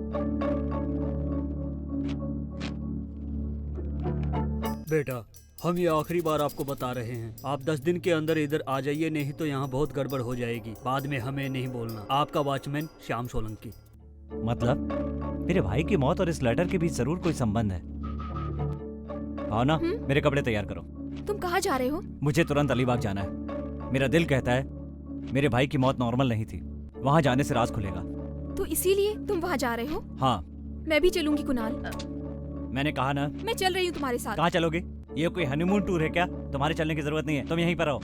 बेटा, हम ये आखिरी बार आपको बता रहे हैं, आप 10 दिन के अंदर इधर आ जाइए, नहीं तो यहाँ बहुत गड़बड़ हो जाएगी। बाद में हमें नहीं बोलना। आपका वॉचमैन श्याम सोलंकी। मतलब मेरे भाई की मौत और इस लेटर के बीच जरूर कोई संबंध है। आओ ना, मेरे कपड़े तैयार करो। तुम कहाँ जा रहे हो? मुझे तुरंत अलीबाग जाना है। मेरा दिल कहता है मेरे भाई की मौत नॉर्मल नहीं थी। वहाँ जाने से राज खुलेगा। तो इसीलिए तुम वहाँ जा रहे हो? हाँ। मैं भी चलूंगी कुणाल। मैंने कहा ना। मैं चल रही हूँ तुम्हारे साथ। कहाँ चलोगे? ये कोई हनीमून टूर है क्या? तुम्हारे चलने की जरूरत नहीं है, तुम यहीं पर रहो।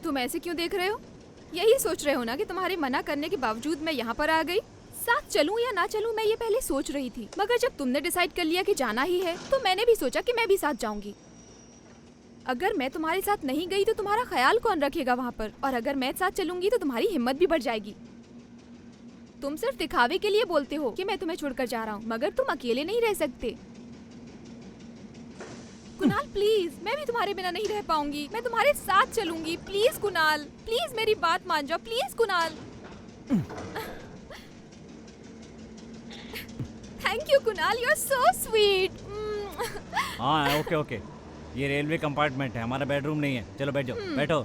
तुम ऐसे क्यों देख रहे हो? यही सोच रहे हो ना कि तुम्हारे मना करने के बावजूद मैं यहाँ पर आ गई? साथ चलूं या ना चलूं मैं ये पहले सोच रही थी, मगर जब तुमने डिसाइड कर लिया कि जाना ही है तो मैंने भी सोचा कि मैं भी साथ जाऊंगी। अगर मैं तुम्हारे साथ नहीं गई तो तुम्हारा ख्याल कौन रखेगा वहाँ पर? और अगर मैं साथ चलूंगी तो तुम्हारी हिम्मत भी बढ़ जाएगी। तुम सिर्फ दिखावे के लिए बोलते हो कि मैं तुम्हें छोड़कर जा रहा हूँ, मगर तुम अकेले नहीं रह सकते। कुणाल प्लीज, मैं भी तुम्हारे बिना नहीं रह पाऊंगी। मैं तुम्हारे साथ चलूंगी। प्लीज कुणाल, प्लीज मेरी बात मान जाओ। Please Kunal. Thank you Kunal, you are so sweet. हाँ ओके ओके। ये रेलवे कंपार्टमेंट है, हमारा बेडरूम नहीं है। चलो बैठ जाओ, बैठो।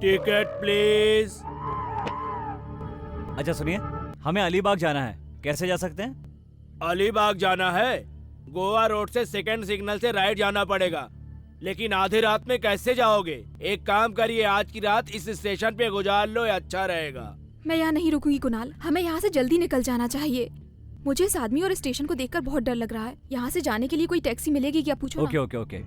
Ticket please. अच्छा सुनिए, हमें अलीबाग जाना है, कैसे जा सकते हैं? अलीबाग जाना है? गोवा रोड से सेकंड सिग्नल से राइट जाना पड़ेगा। लेकिन आधी रात में कैसे जाओगे? एक काम करिए, आज की रात इस स्टेशन पे गुजार लो, अच्छा रहेगा। मैं यहाँ नहीं रुकूंगी कुणाल, हमें यहाँ से जल्दी निकल जाना चाहिए। मुझे इस आदमी और स्टेशन को देखकर बहुत डर लग रहा है। यहाँ से जाने के लिए कोई टैक्सी मिलेगी क्या? पूछो ना। Okay okay okay.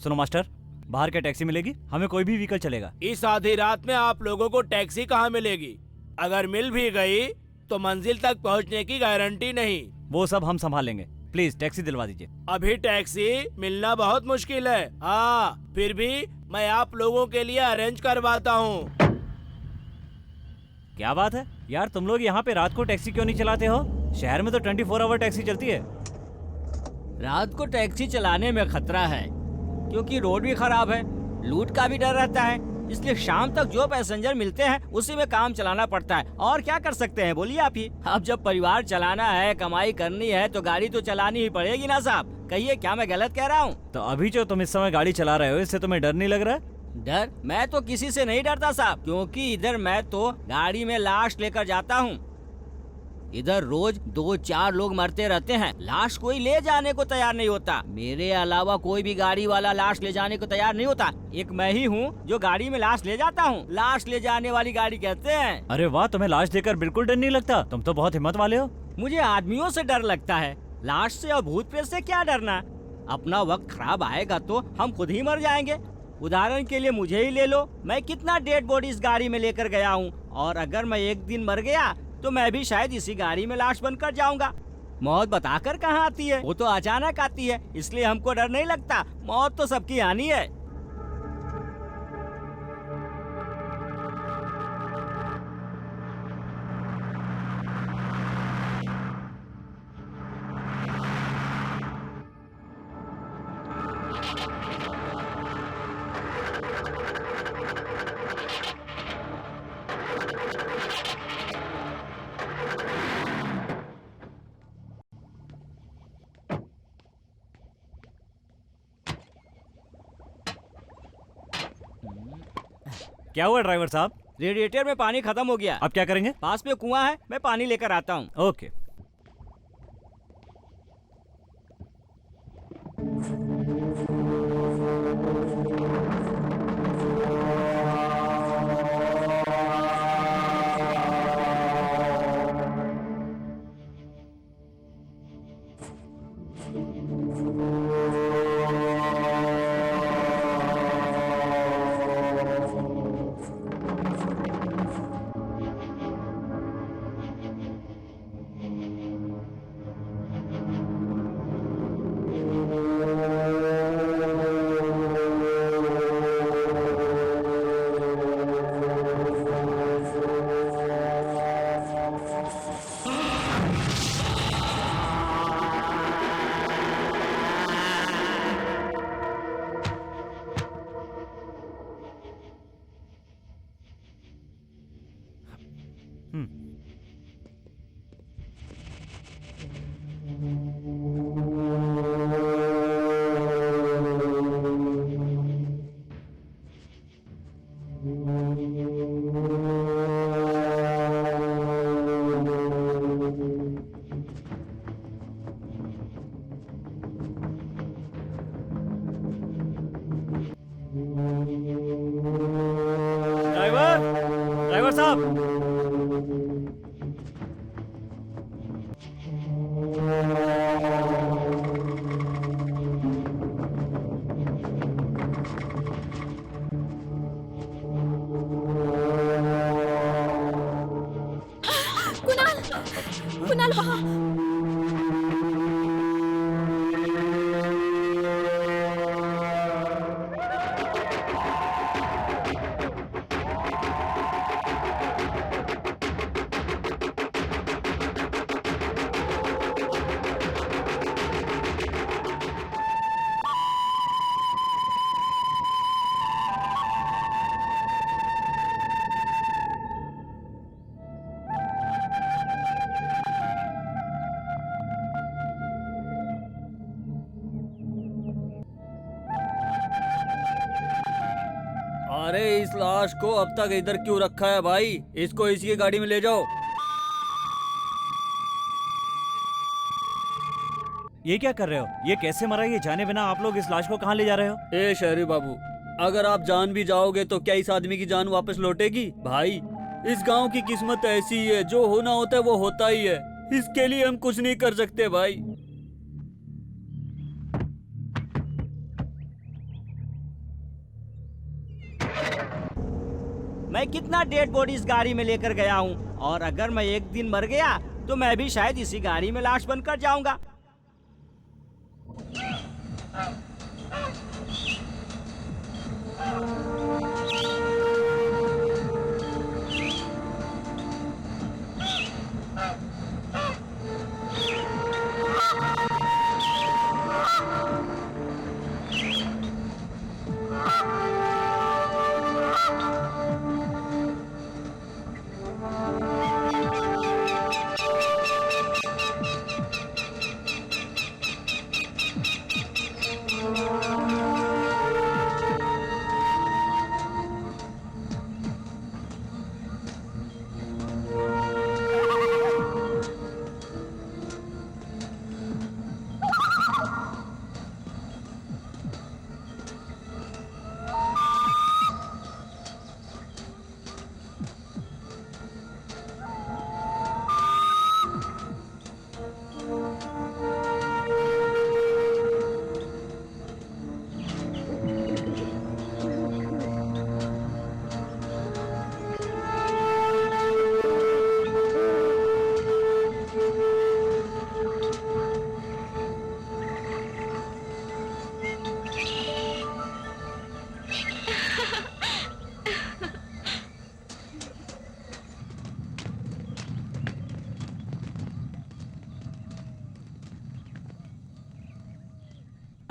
सुनो मास्टर, बाहर क्या टैक्सी मिलेगी? हमें कोई भी व्हीकल चलेगा। इस आधी रात में आप लोगों को टैक्सी कहाँ मिलेगी? अगर मिल भी गई तो मंजिल तक पहुँचने की गारंटी नहीं। वो सब हम संभाल लेंगे। प्लीज टैक्सी दिलवा दीजिए। अभी टैक्सी मिलना बहुत मुश्किल है। हाँ, फिर भी मैं आप लोगों के लिए अरेंज करवाता हूँ। क्या बात है यार, तुम लोग यहाँ पे रात को टैक्सी क्यों नहीं चलाते हो? शहर में तो 24 आवर टैक्सी चलती है। रात को टैक्सी चलाने में खतरा है, क्योंकि रोड भी खराब है, लूट का भी डर रहता है। इसलिए शाम तक जो पैसेंजर मिलते हैं उसी में काम चलाना पड़ता है। और क्या कर सकते हैं, बोलिए आप ही। अब जब परिवार चलाना है, कमाई करनी है, तो गाड़ी तो चलानी ही पड़ेगी ना साहब। कहिए, क्या मैं गलत कह रहा हूँ? तो अभी जो तुम इस समय गाड़ी चला रहे हो, इससे तुम्हें डर नहीं लग रहा है? डर? मैं तो किसी से नहीं डरता साहब, क्योंकि इधर मैं तो गाड़ी में लाश लेकर जाता हूँ। इधर रोज 2-4 लोग मरते रहते हैं, लाश कोई ले जाने को तैयार नहीं होता। मेरे अलावा कोई भी गाड़ी वाला लाश ले जाने को तैयार नहीं होता। एक मैं ही हूँ जो गाड़ी में लाश ले जाता हूँ। लाश ले जाने वाली गाड़ी कहते हैं। अरे वाह, तुम्हें लाश देखकर बिल्कुल डर नहीं लगता। तुम तो बहुत हिम्मत वाले हो। मुझे आदमियों से डर लगता है, लाश से और भूत प्रेत से क्या डरना। अपना वक्त खराब आएगा तो हम खुद ही मर जाएंगे। उदाहरण के लिए मुझे ही ले लो, मैं कितना डेड बॉडी इस गाड़ी में लेकर गया हूँ, और अगर मैं एक दिन मर गया तो मैं भी शायद इसी गाड़ी में लाश बनकर जाऊंगा। मौत बताकर कहाँ आती है, वो तो अचानक आती है, इसलिए हमको डर नहीं लगता। मौत तो सबकी आनी है। क्या हुआ ड्राइवर साहब? रेडिएटर में पानी खत्म हो गया। अब क्या करेंगे? पास में कुआं है, मैं पानी लेकर आता हूँ। ओके। ड्राइवर साहब, कुणाल, कुणाल वहाँ। अरे इस लाश को अब तक इधर क्यों रखा है भाई? इसको इसी की गाड़ी में ले जाओ। ये क्या कर रहे हो? ये कैसे मरा? ये जाने बिना आप लोग इस लाश को कहाँ ले जा रहे हो? ए शहरी बाबू, अगर आप जान भी जाओगे तो क्या इस आदमी की जान वापस लौटेगी? भाई, इस गांव की किस्मत ऐसी ही है, जो होना होता है वो होता ही है। इसके लिए हम कुछ नहीं कर सकते भाई। मैं कितना डेड बॉडी इस गाड़ी में लेकर गया हूँ, और अगर मैं एक दिन मर गया तो मैं भी शायद इसी गाड़ी में लाश बनकर जाऊंगा।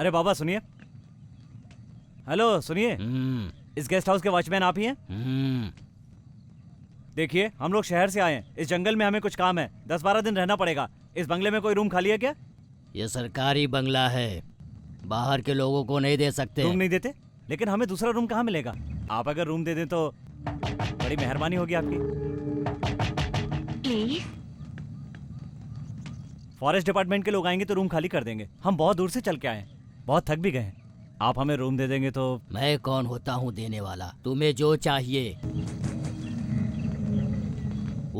अरे बाबा सुनिए। हेलो सुनिए, इस गेस्ट हाउस के वॉचमैन आप ही हैं? देखिए हम लोग शहर से आए हैं, इस जंगल में हमें कुछ काम है, 10-12 दिन रहना पड़ेगा। इस बंगले में कोई रूम खाली है क्या? ये सरकारी बंगला है, बाहर के लोगों को नहीं दे सकते। रूम नहीं देते? लेकिन हमें दूसरा रूम कहाँ मिलेगा? आप अगर रूम दे दें तो बड़ी मेहरबानी होगी आपकी। प्लीज। फॉरेस्ट डिपार्टमेंट के लोग आएंगे तो रूम खाली कर देंगे। हम बहुत दूर से चल के आए हैं, बहुत थक भी गए हैं। आप हमें रूम दे देंगे तो। मैं कौन होता हूँ देने वाला? तुम्हें जो चाहिए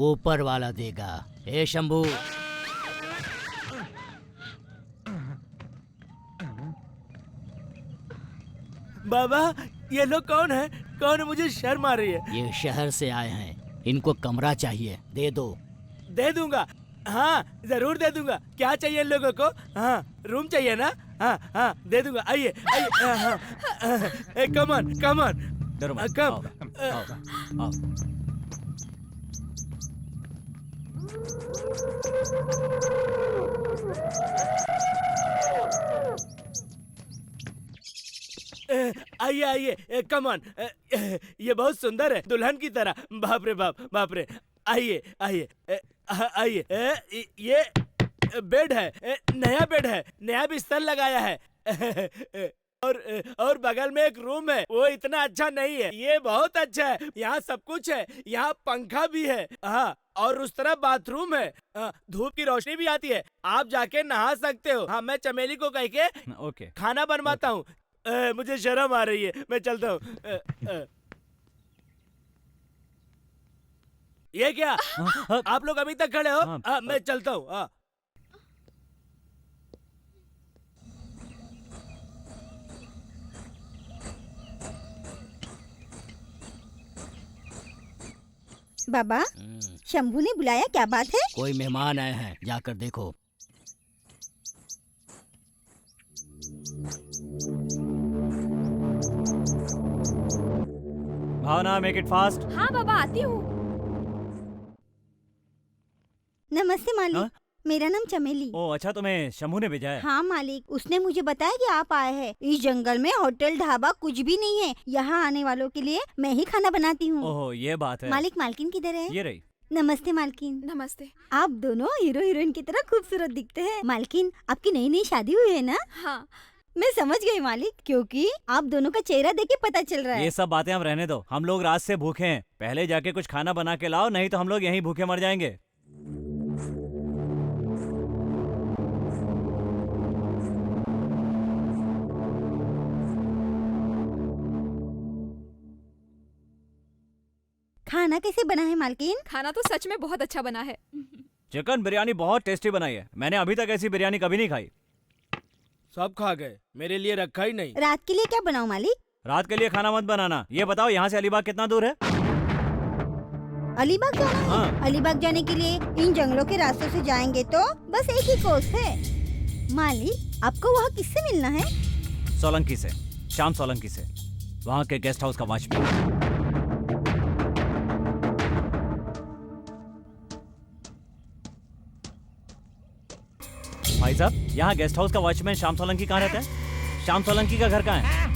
ऊपर वाला देगा। ए शंभू, बाबा ये लोग कौन है? कौन है? मुझे शर्म आ रही है। ये शहर से आए हैं, इनको कमरा चाहिए, दे दो। दे दूंगा, हाँ जरूर दे दूंगा। क्या चाहिए इन लोगों को? हाँ रूम चाहिए ना? हाँ हाँ दे दूंगा। आइए आइए, हाँ, हाँ, कम ऑन डरो मत, कम। आओ, आओ। आइए आइए, कम ऑन। ये बहुत सुंदर है, दुल्हन की तरह। बाप रे बाप, बाप रे। आइए आइए आइए। ये बेड है, नया बेड है, नया बिस्तर लगाया है। और बगल में एक रूम है, वो इतना अच्छा नहीं है, ये बहुत अच्छा है। यहाँ सब कुछ है, यहाँ पंखा भी है। हाँ और उस तरफ बाथरूम है, धूप की रोशनी भी आती है, आप जाके नहा सकते हो। हाँ मैं चमेली को कह के ओके खाना बनवाता हूँ। मुझे शर्म आ रही है, मैं चलता हूँ। ये क्या? आप लोग अभी तक खड़े हो? मैं चलता हूँ। बाबा, शंभू ने बुलाया, क्या बात है? कोई मेहमान आए हैं, जाकर देखो। भावना मेक इट फास्ट। हाँ बाबा आती हूँ। नमस्ते मालिक। हाँ? मेरा नाम चमेली। ओ अच्छा, तुम्हें शंभू ने भेजा है? हाँ मालिक, उसने मुझे बताया कि आप आए हैं। इस जंगल में होटल ढाबा कुछ भी नहीं है, यहाँ आने वालों के लिए मैं ही खाना बनाती हूँ। ओहो ये बात है। मालिक, मालकिन किधर है? ये रही। नमस्ते मालकिन। नमस्ते। आप दोनों हीरो हीरोइन की तरह खूबसूरत दिखते हैं। मालकिन, आपकी नई नई शादी हुई है ना? हाँ मैं समझ गई मालिक, क्योंकि आप दोनों का चेहरा देख के पता चल रहा है। ये सब बातें हम रहने दो, हम लोग रात से भूखे हैं। पहले जाके कुछ खाना बना के लाओ, नहीं तो हम लोग यहीं भूखे मर जाएंगे। खाना कैसे बना है मालकिन? खाना तो सच में बहुत अच्छा बना है। चिकन बिरयानी बहुत टेस्टी बनाई है, मैंने अभी तक ऐसी बिरयानी कभी नहीं खाई। सब खा गए, मेरे लिए रखा ही नहीं। रात के लिए क्या बनाऊं मालिक? रात के लिए खाना मत बनाना। ये बताओ यहाँ से अलीबाग कितना दूर है? अलीबाग जाना है? हाँ। अलीबाग जाने के लिए इन जंगलों के रास्तों से जाएंगे तो बस एक ही कोस है। मालिक, आपको वहाँ किससे मिलना है? सोलंकी से, श्याम सोलंकी से, वहाँ के गेस्ट हाउस का वॉचमैन। भाई साहब, यहाँ गेस्ट हाउस का वॉचमैन श्याम सोलंकी कहाँ रहता है? श्याम सोलंकी का घर कहाँ है?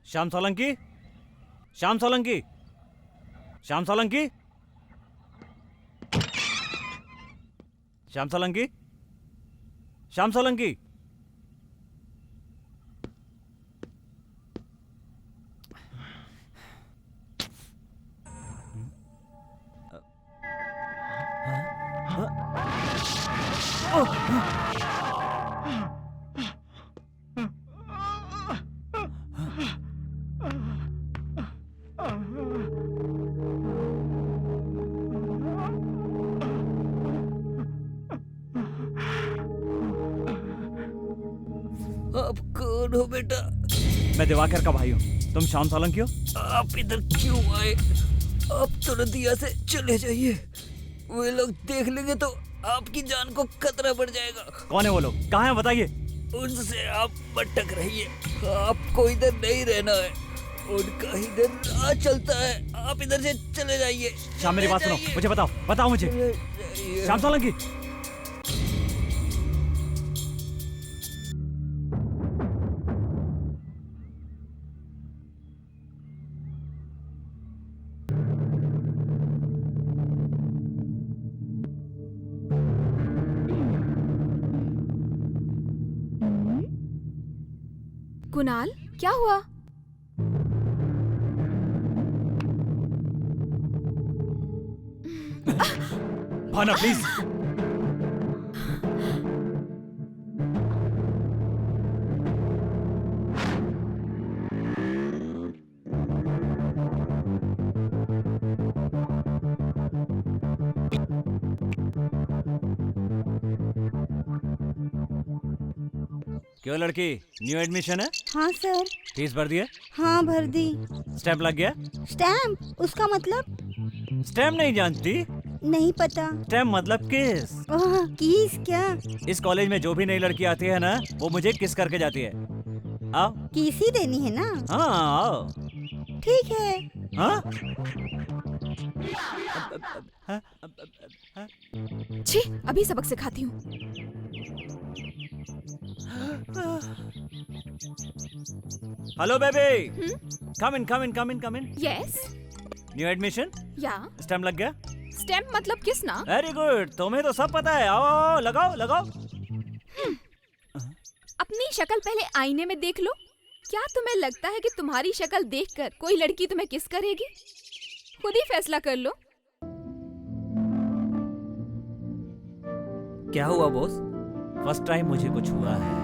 श्याम सोलंकी, श्याम सोलंकी, श्याम सोलंकी, श्याम सोलंकी, श्याम सोलंकी। आप कौन हो बेटा? मैं दिवाकर का भाई हूँ। तुम श्याम सोलंकी हो? आप इधर क्यों आए? आप तुरंत यहाँ से चले जाइए। वे लोग देख लेंगे तो आपकी जान को खतरा बढ़ जाएगा। कौन है वो लोग? कहाँ हैं बताइए। उनसे आप भटक रहिए। आपको इधर नहीं रहना है। उनका इधर राह चलता है। आप इधर से चले जाइए। श्याम मेरी बात सुनो, मुझे बताओ, बताओ मुझे। श्याम सोलंकी। कुणाल, क्या हुआ? भाना प्लीज। क्यों लड़की, न्यू एडमिशन है? हाँ सर। फीस भर दिए? हाँ भर दी। स्टैम्प लग गया? स्टैम्प? उसका मतलब? स्टैम्प नहीं जानती? नहीं पता। स्टैम्प मतलब किस। ओह, किस क्या? इस कॉलेज में जो भी नई लड़की आती है ना, वो मुझे किस करके जाती है। आओ। किस ही देनी है ना? हाँ आओ। ठीक है। हाँ? छी, अभी सबक सिखाती हूँ। Hello baby. Come in, come in, come in, come in. Yes. New admission? Yeah. Stamp लग गया? स्टैम्प मतलब किस ना? वेरी गुड, तुम्हें तो सब पता है। आओ आओ, लगाओ लगाओ। अपनी शक्ल पहले आईने में देख लो। क्या तुम्हें लगता है कि तुम्हारी शक्ल देखकर कोई लड़की तुम्हें किस करेगी? खुद ही फैसला कर लो। क्या हुआ बॉस? फर्स्ट टाइम मुझे कुछ हुआ है।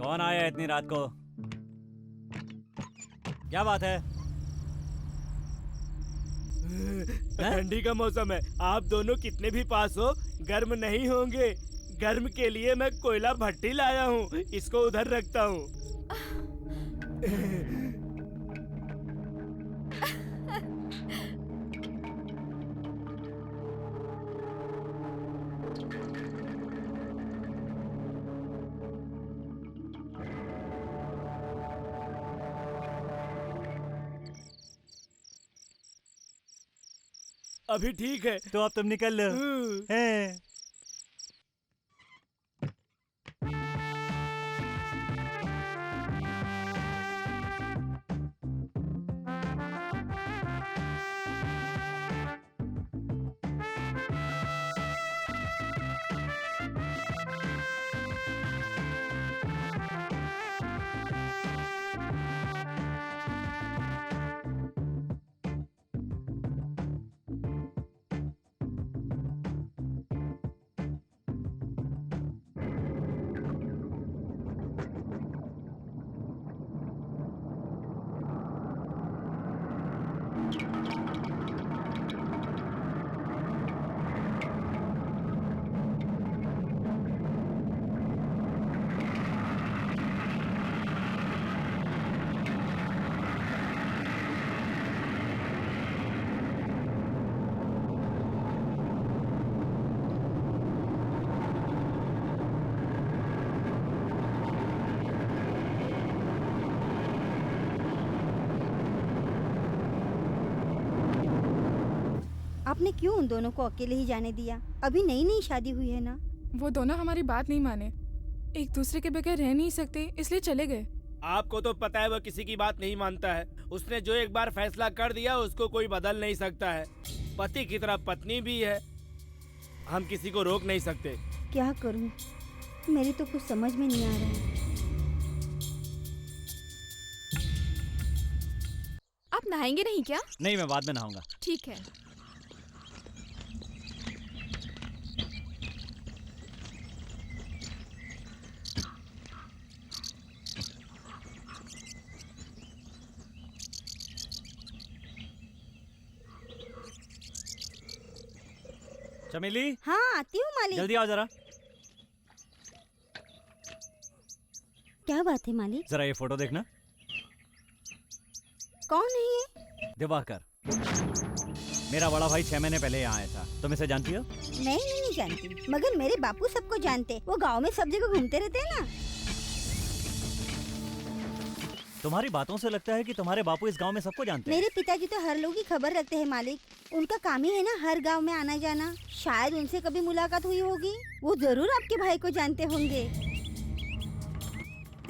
कौन आया है इतनी रात को? क्या बात है? ठंडी का मौसम है, आप दोनों कितने भी पास हो गर्म नहीं होंगे। गर्म के लिए मैं कोयला भट्टी लाया हूँ, इसको उधर रखता हूँ। अभी ठीक है। तो अब तुम निकल लो। हैं। आपने क्यों उन दोनों को अकेले ही जाने दिया? अभी नई नई शादी हुई है ना। वो दोनों हमारी बात नहीं माने, एक दूसरे के बगैर रह नहीं सकते, इसलिए चले गए। आपको तो पता है वह किसी की बात नहीं मानता है। उसने जो एक बार फैसला कर दिया उसको कोई बदल नहीं सकता है। पति की तरह पत्नी भी है, हम किसी को रोक नहीं सकते। क्या करूं? मेरी तो कुछ समझ में नहीं आ रहा है। आप नहाएंगे नहीं क्या? नहीं, मैं बाद में नहाऊंगा। ठीक है। चमेली, हाँ आती हूँ मालिक। जल्दी आओ जरा। क्या बात है मालिक? जरा ये फोटो देखना। कौन है ये? दिवाकर, मेरा बड़ा भाई 6 महीने पहले यहाँ आया था। तुम इसे जानती हो? नहीं जानती, मगर मेरे बापू सबको जानते। वो गांव में सब जगह घूमते रहते हैं ना। तुम्हारी बातों से लगता है कि तुम्हारे बापू इस गांव में सबको जानते हैं। मेरे पिताजी तो हर लोग की खबर रखते हैं मालिक। उनका काम ही है ना हर गांव में आना जाना। शायद उनसे कभी मुलाकात हुई होगी। वो जरूर आपके भाई को जानते होंगे।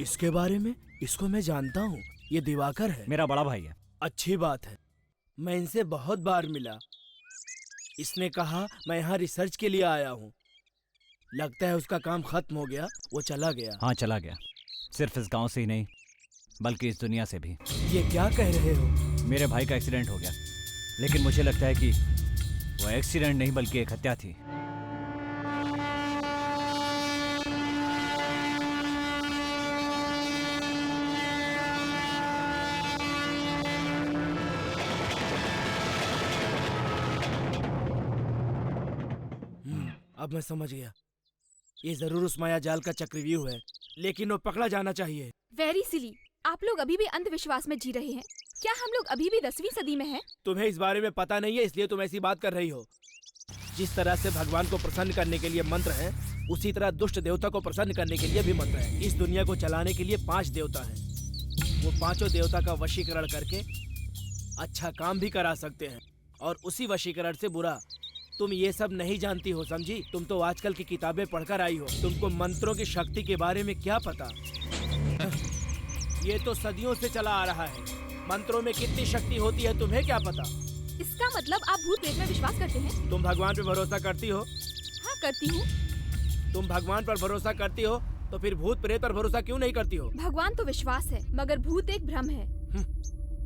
इसके बारे में? इसको मैं जानता हूँ, ये दिवाकर है। मेरा बड़ा भाई है। अच्छी बात है, मैं इनसे बहुत बार मिला। इसने कहा मैं यहाँ रिसर्च के लिए आया हूँ। लगता है उसका काम खत्म हो गया, वो चला गया। हाँ, चला गया। सिर्फ इस गांव से ही नहीं बल्कि इस दुनिया से भी। ये क्या कह रहे हो? मेरे भाई का एक्सीडेंट हो गया, लेकिन मुझे लगता है कि वो एक्सीडेंट नहीं बल्कि एक हत्या थी। अब मैं समझ गया, ये जरूर उस माया जाल का चक्रव्यूह है, लेकिन वो पकड़ा जाना चाहिए। वेरी सिली, आप लोग अभी भी अंधविश्वास में जी रहे हैं। क्या हम लोग अभी भी 10वीं सदी में हैं? तुम्हें इस बारे में पता नहीं है, इसलिए तुम ऐसी बात कर रही हो। जिस तरह से भगवान को प्रसन्न करने के लिए मंत्र है, उसी तरह दुष्ट देवता को प्रसन्न करने के लिए भी मंत्र है। इस दुनिया को चलाने के लिए 5 देवता हैं। वो पांचों देवता का वशीकरण करके अच्छा काम भी करा सकते हैं, और उसी वशीकरण से बुरा। तुम ये सब नहीं जानती हो, समझी? तुम तो आजकल की किताबें पढ़कर आई हो, तुमको मंत्रों की शक्ति के बारे में क्या पता। ये तो सदियों से चला आ रहा है। मंत्रों में कितनी शक्ति होती है तुम्हें क्या पता? इसका मतलब आप भूत प्रेत में विश्वास करते हैं? तुम भगवान पे भरोसा करती हो? हाँ, करती हूँ। तुम भगवान पर भरोसा करती हो तो फिर भूत प्रेत पर भरोसा क्यों नहीं करती हो? भगवान तो विश्वास है, मगर भूत एक भ्रम है।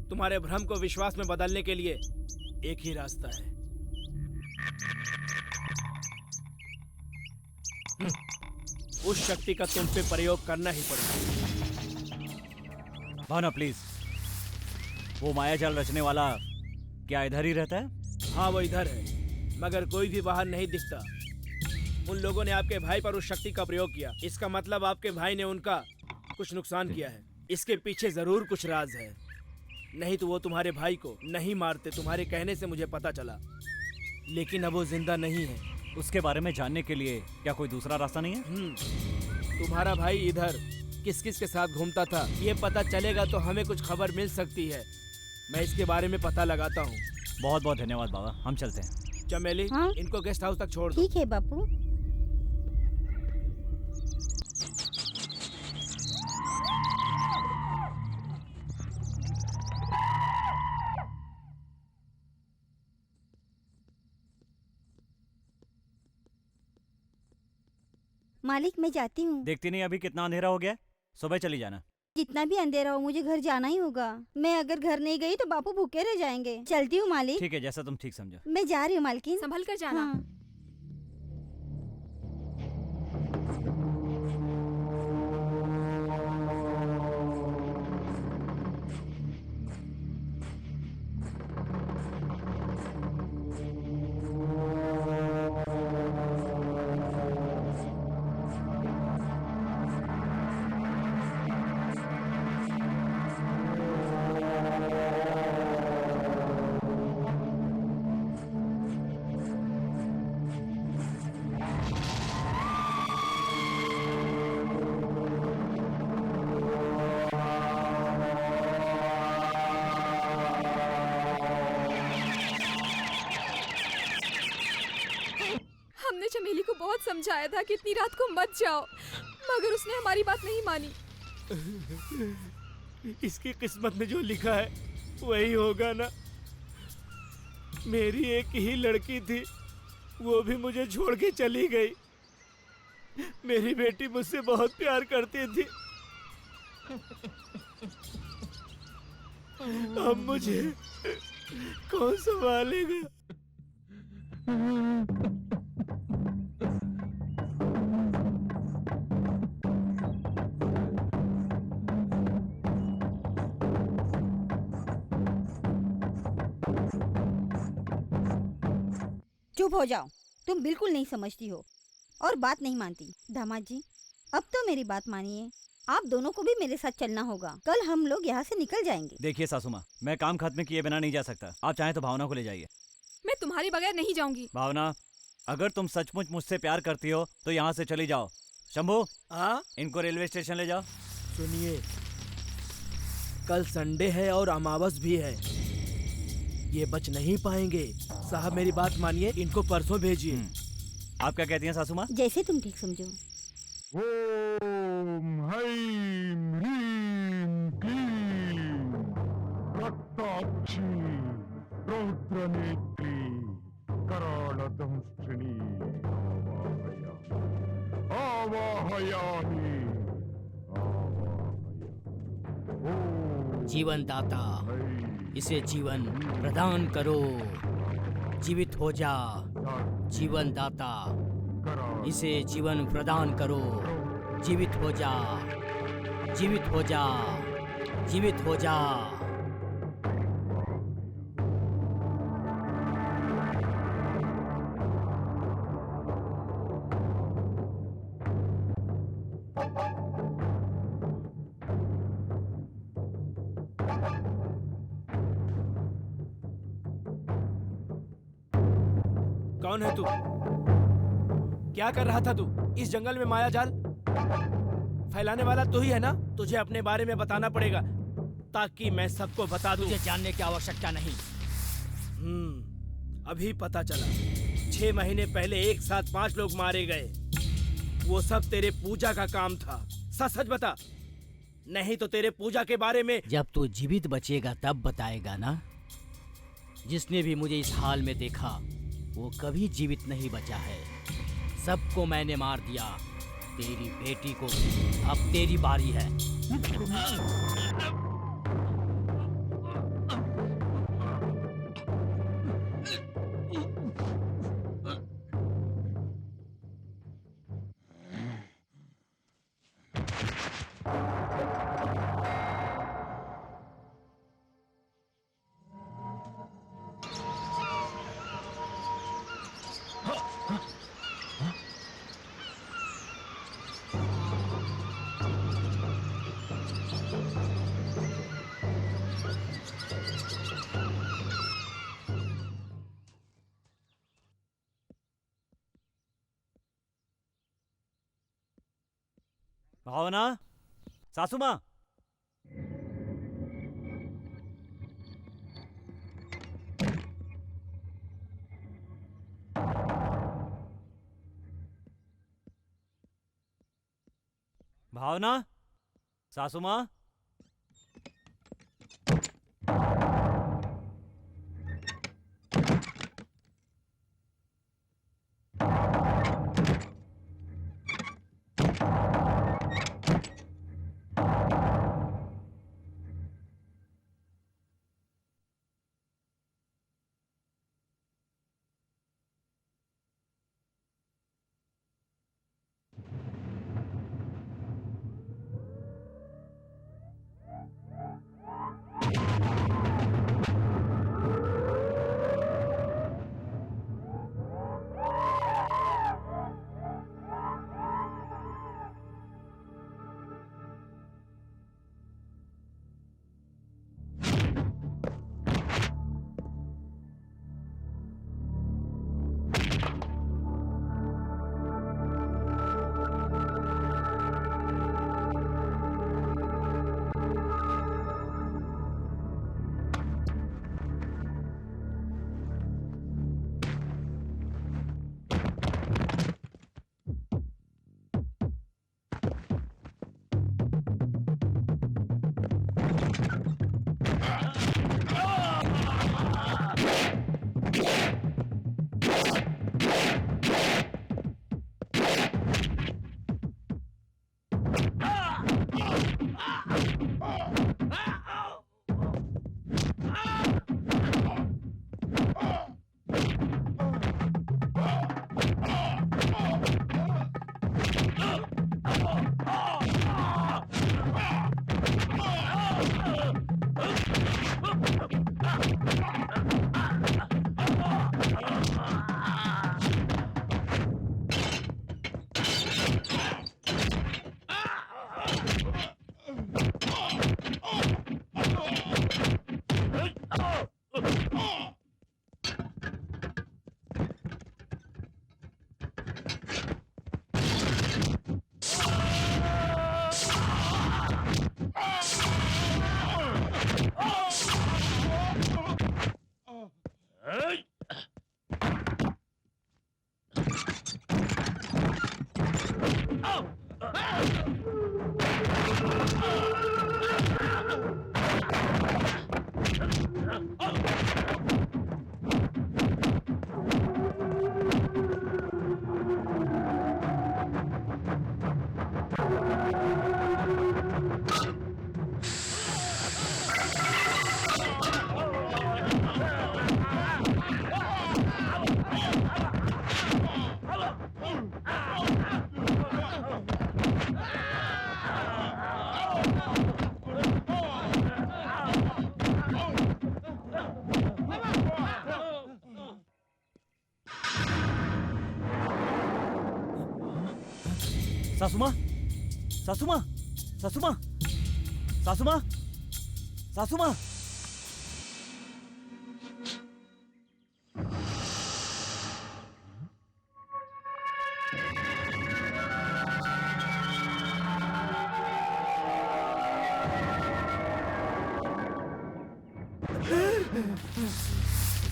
तुम्हारे भ्रम को विश्वास में बदलने के लिए एक ही रास्ता है। उस शक्ति का तुम पे प्रयोग करना ही पड़ेगा। भावना प्लीज, वो माया जाल रचने वाला क्या इधर ही रहता है? हाँ वो इधर है, मगर कोई भी बाहर नहीं दिखता। उन लोगों ने आपके भाई पर उस शक्ति का प्रयोग किया। इसका मतलब आपके भाई ने उनका कुछ नुकसान किया है। इसके पीछे जरूर कुछ राज है, नहीं तो वो तुम्हारे भाई को नहीं मारते। तुम्हारे कहने से मुझे पता चला, लेकिन अब वो जिंदा नहीं है। उसके बारे में जानने के लिए क्या कोई दूसरा रास्ता नहीं है? तुम्हारा भाई इधर किस किस के साथ घूमता था, ये पता चलेगा तो हमें कुछ खबर मिल सकती है। मैं इसके बारे में पता लगाता हूँ। बहुत बहुत धन्यवाद बाबा, हम चलते हैं। चमेली, हाँ? इनको गेस्ट हाउस तक छोड़ दो। ठीक है बापू। मालिक मैं जाती हूँ। देखती नहीं अभी कितना अंधेरा हो गया? सुबह चली जाना। जितना भी अंधेरा हो मुझे घर जाना ही होगा। मैं अगर घर नहीं गई तो बापू भूखे रह जाएंगे। चलती हूँ मालिक। ठीक है, जैसा तुम ठीक समझो। मैं जा रही हूँ मालकिन। संभल कर जाना। हाँ। हमने चमेली को बहुत समझाया था कि इतनी रात को मत जाओ, मगर उसने हमारी बात नहीं मानी। इसकी किस्मत में जो लिखा है वही होगा ना। मेरी एक ही लड़की थी, वो भी मुझे छोड़ के चली गई। मेरी बेटी मुझसे बहुत प्यार करती थी। अब मुझे कौन संभालेगा? चुप हो जाओ, तुम बिल्कुल नहीं समझती हो और बात नहीं मानती। दामाद जी, अब तो मेरी बात मानिए। आप दोनों को भी मेरे साथ चलना होगा। कल हम लोग यहाँ से निकल जाएंगे। देखिए सासू माँ, मैं काम खत्म किए बिना नहीं जा सकता। आप चाहें तो भावना को ले जाइए। मैं तुम्हारे बगैर नहीं जाऊंगी। भावना, अगर तुम सचमुच मुझसे प्यार करती हो तो यहाँ से चली जाओ। शंभू, हाँ इनको रेलवे स्टेशन ले जाओ। सुनिए, कल संडे है और अमावस भी है, ये बच नहीं पाएंगे। साहब मेरी बात मानिए, इनको परसों भेजिए। आप क्या कहती हैं सासू माँ? जैसे तुम ठीक समझो। ओम हैम ह्रीम क्लीम रक्ताक्षी रौद्रनेत्री करालदंष्ट्रिणी आवाहयामि ओम जीवन दाता, हैम इसे जीवन प्रदान करो। जीवित हो जा। जीवन दाता, इसे जीवन प्रदान करो। जीवित हो जा। जीवित हो जा। जीवित हो जा। कौन है तू? क्या कर रहा था तू इस जंगल में? माया जाल फैलाने वाला तू ही है ना? तुझे अपने बारे में बताना पड़ेगा ताकि मैं सबको बता दूं। तुझे जानने की आवश्यकता नहीं। अभी पता चला। 6 महीने पहले एक साथ 5 लोग मारे गए। वो सब तेरे पूजा का काम था। सच सच बता, नहीं तो तेरे पूजा के बारे में। जब तू जीवित बचेगा तब बताएगा ना। जिसने भी मुझे इस हाल में देखा वो कभी जीवित नहीं बचा है। सबको मैंने मार दिया। तेरी बेटी को भी। अब तेरी बारी है। भावना, सासू माँ। भावना, सासू माँ। सासू माँ, सासू माँ, सासू माँ, सासू माँ, सासू माँ।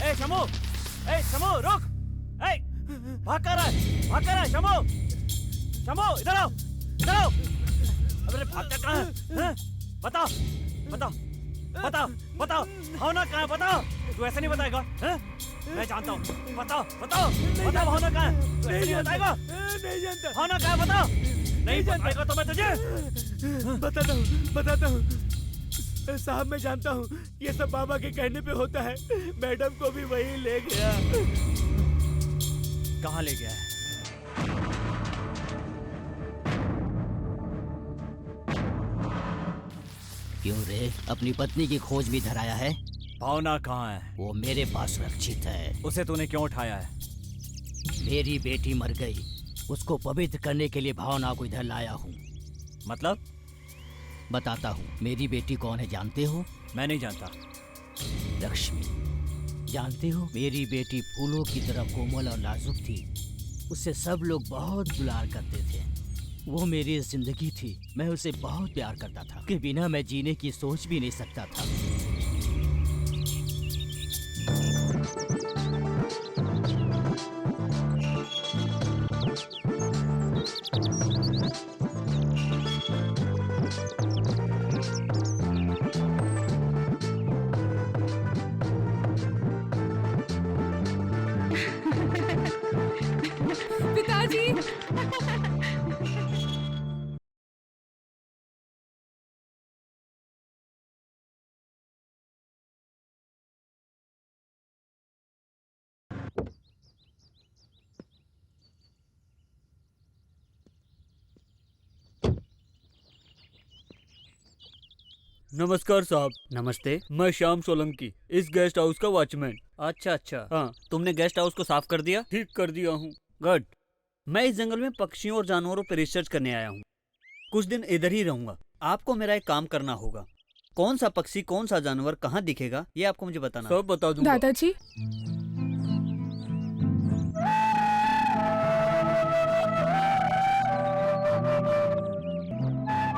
ए शमो, रुक! ए, भाग कर रहा है, शमो, इधर आओ, अबे भागता कहाँ है? हैं? बताओ, भावना कहाँ है? बताओ, तू ऐसे नहीं बताएगा, हैं? मैं जानता हूँ, बताओ, भावना कहाँ है? तू ऐसे नहीं बताएगा? नहीं जानता। भावना कहाँ है? बताओ, नहीं बताएगा तो मैं तुझे बताता हूँ। साहब मैं जानता हूँ, ये सब बाबा के कहने पे होता है। मैडम को भी वही ले गया। कहाँ ले गया है? क्यों रे, अपनी पत्नी की खोज भी धराया है? भावना कहाँ है? वो मेरे पास सुरक्षित है। उसे तूने क्यों उठाया है? मेरी बेटी मर गई, उसको पवित्र करने के लिए भावना को इधर लाया हूँ। मतलब? बताता हूँ। मेरी बेटी कौन है जानते हो? मैं नहीं जानता। लक्ष्मी। जानते हो, मेरी बेटी फूलों की तरह कोमल और नाजुक थी। उससे सब लोग बहुत दुलार करते थे। वो मेरी जिंदगी थी। मैं उसे बहुत प्यार करता था कि बिना मैं जीने की सोच भी नहीं सकता था। पिताजी। नमस्कार साहब। नमस्ते। मैं श्याम सोलंकी, इस गेस्ट हाउस का वॉचमैन। अच्छा अच्छा। हाँ, तुमने गेस्ट हाउस को साफ कर दिया? ठीक कर दिया हूँ। गुड। मैं इस जंगल में पक्षियों और जानवरों पर रिसर्च करने आया हूँ। कुछ दिन इधर ही रहूंगा। आपको मेरा एक काम करना होगा। कौन सा पक्षी, कौन सा जानवर कहाँ दिखेगा, ये आपको मुझे बताना। सब बता दूंगा। दादाजी,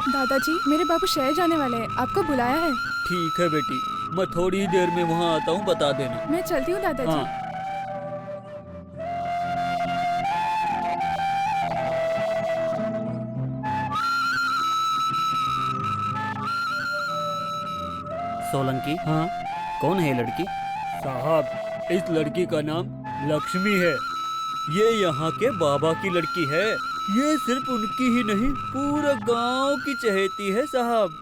दादाजी, मेरे बाबू शहर जाने वाले हैं, आपको बुलाया है। ठीक है बेटी, मैं थोड़ी ही देर में वहाँ आता हूँ, बता देना। मैं चलती हूँ दादाजी। हाँ। सोलंकी। हाँ। कौन है ये लड़की? साहब, इस लड़की का नाम लक्ष्मी है। ये यहाँ के बाबा की लड़की है। ये सिर्फ उनकी ही नहीं, पूरे गांव की चहेती है साहब।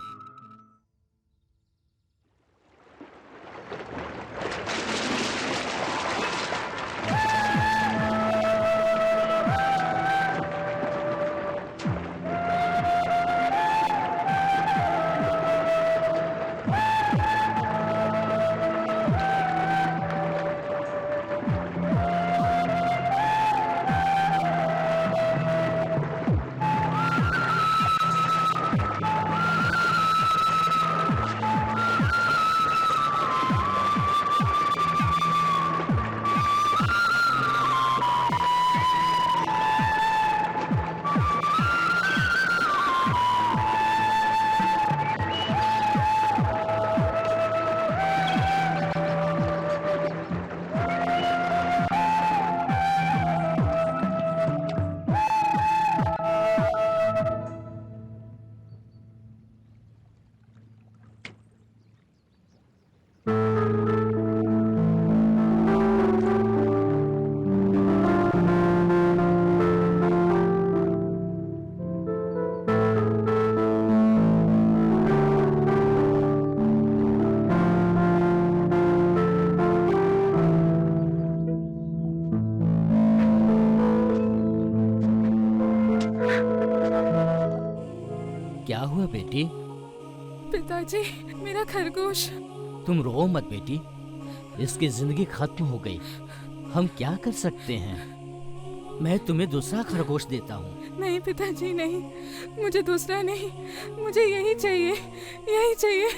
क्या हुआ बेटी? पिताजी, मेरा खरगोश। तुम रो मत बेटी, इसकी जिंदगी खत्म हो गई। हम क्या कर सकते हैं? मैं तुम्हें दूसरा खरगोश देता हूँ। नहीं पिताजी, नहीं, मुझे दूसरा नहीं, मुझे यही चाहिए, यही चाहिए।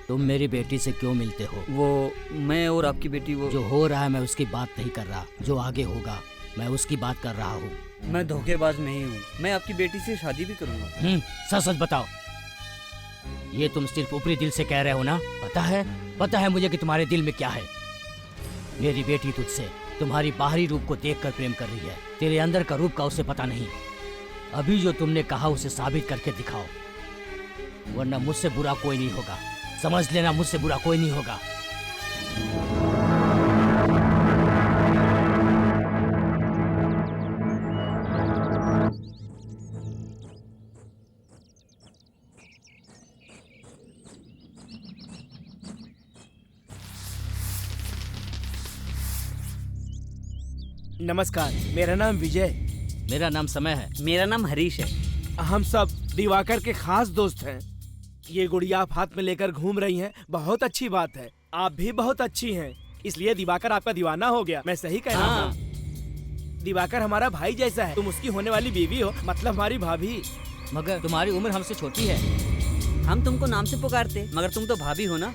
तुम मेरी बेटी से क्यों मिलते हो? वो मैं और आपकी बेटी वो जो हो रहा है मैं उसकी बात नहीं कर रहा, जो आगे होगा मैं उसकी बात कर रहा हूँ। मैं धोखेबाज नहीं हूँ, मैं आपकी बेटी से शादी भी करूँगा। सच सच बताओ, ये तुम सिर्फ ऊपरी दिल से कह रहे हो ना? पता है मुझे कि तुम्हारे दिल में क्या है। मेरी बेटी तुझसे तुम्हारी बाहरी रूप को देखकर प्रेम कर रही है, तेरे अंदर का रूप का उसे पता नहीं। अभी जो तुमने कहा उसे साबित करके दिखाओ, वरना मुझसे बुरा कोई नहीं होगा। समझ लेना, मुझसे बुरा कोई नहीं होगा। नमस्कार, मेरा नाम विजय। मेरा नाम समय है। मेरा नाम हरीश है। हम सब दिवाकर के खास दोस्त हैं। ये गुड़िया आप हाथ में लेकर घूम रही हैं, बहुत अच्छी बात है। आप भी बहुत अच्छी हैं, इसलिए दिवाकर आपका दीवाना हो गया। मैं सही कह रहा हूँ? दिवाकर हमारा भाई जैसा है, तुम उसकी होने वाली बीवी हो, मतलब हमारी भाभी। मगर तुम्हारी उम्र हमसे छोटी है। हम तुमको नाम से पुकारते, मगर तुम तो भाभी हो ना।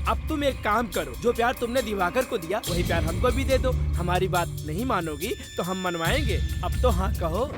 अब तुम एक काम करो, जो प्यार तुमने दिवाकर को दिया वही प्यार हमको भी दे दो। हमारी बात नहीं मानोगी तो हम मनवाएंगे। अब तो हाँ कहो।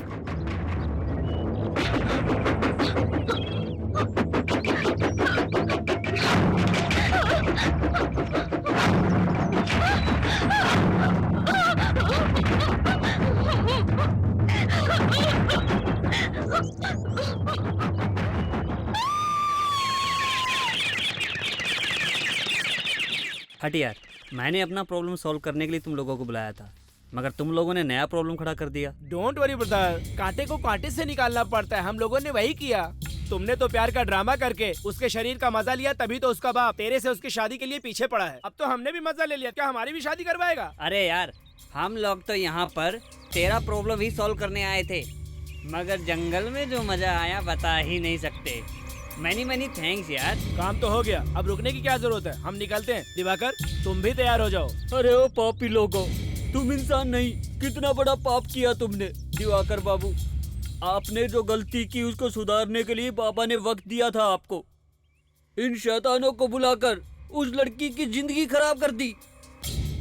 हट यार, मैंने अपना प्रॉब्लम सॉल्व करने के लिए तुम लोगों को बुलाया था, मगर तुम लोगों ने नया प्रॉब्लम खड़ा कर दिया। डोंट वरी ब्रदर, कांटे को कांटे से निकालना पड़ता है। हम लोगों ने वही किया। तुमने तो प्यार का ड्रामा करके उसके शरीर का मजा लिया, तभी तो उसका बाप तेरे से उसकी शादी के लिए पीछे पड़ा है। अब तो हमने भी मजा ले लिया, क्या हमारी भी शादी करवाएगा? अरे यार, हम लोग तो यहाँ पर तेरा प्रॉब्लम ही सॉल्व करने आए थे, मगर जंगल में जो मजा आया बता ही नहीं सकते। मैनी थैंक्स यार। काम तो हो गया, अब रुकने की क्या जरूरत है? हम निकलते हैं। दिवाकर, तुम भी तैयार हो जाओ। अरे ओ पापी लोगों, तुम इंसान नहीं, कितना बड़ा पाप किया तुमने। दिवाकर बाबू, आपने जो गलती की उसको सुधारने के लिए बाबा ने वक्त दिया था आपको। इन शैतानों को बुलाकर उस लड़की की जिंदगी खराब कर दी।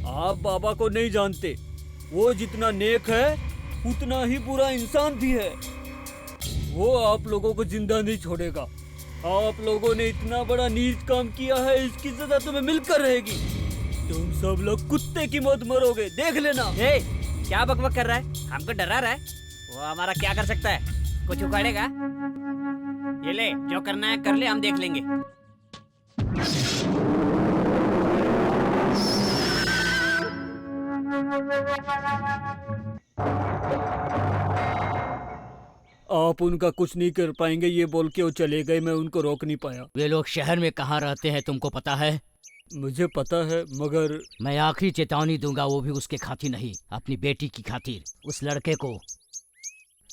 आप बाबा को नहीं जानते, वो जितना नेक है उतना ही बुरा इंसान भी है। वो आप लोगों को जिंदा नहीं छोड़ेगा। आप लोगों ने इतना बड़ा नीच काम किया है, इसकी सजा तुम्हें मिलकर रहेगी। तुम सब लोग कुत्ते की मौत मरोगे, देख लेना। ए, क्या बकबक कर रहा है? हमको डरा रहा है? वो हमारा क्या कर सकता है? कुछ उखाड़ेगा? ये ले, जो करना है कर ले, हम देख लेंगे। आप उनका कुछ नहीं कर पाएंगे, ये बोल के वो चले गए। मैं उनको रोक नहीं पाया। वे लोग शहर में कहाँ रहते हैं तुमको पता है? मुझे पता है, मगर मैं आखिरी चेतावनी दूंगा, वो भी उसके खातिर नहीं, अपनी बेटी की खातिर। उस लड़के को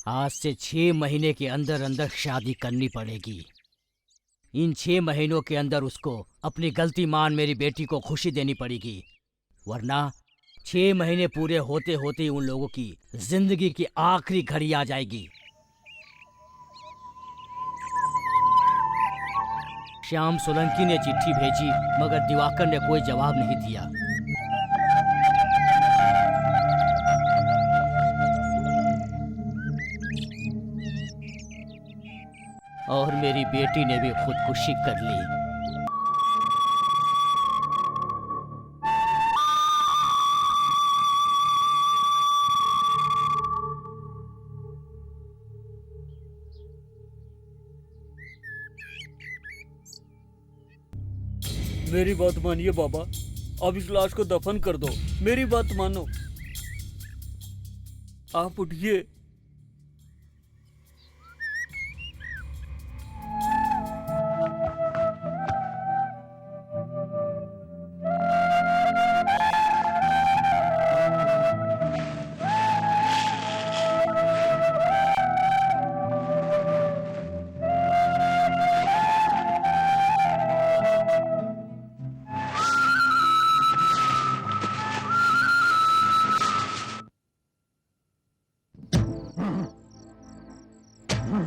आज से 6 महीने के अंदर अंदर शादी करनी पड़ेगी। इन 6 महीनों के अंदर उसको अपनी गलती मान मेरी बेटी को खुशी देनी पड़ेगी, वरना 6 महीने पूरे होते होते उन लोगों की जिंदगी की आखिरी घड़ी आ जाएगी। श्याम सोलंकी ने चिट्ठी भेजी, मगर दिवाकर ने कोई जवाब नहीं दिया। और मेरी बेटी ने भी खुदकुशी कर ली। मेरी बात मानिए बाबा, अब इस लाश को दफन कर दो। मेरी बात मानो, आप उठिए।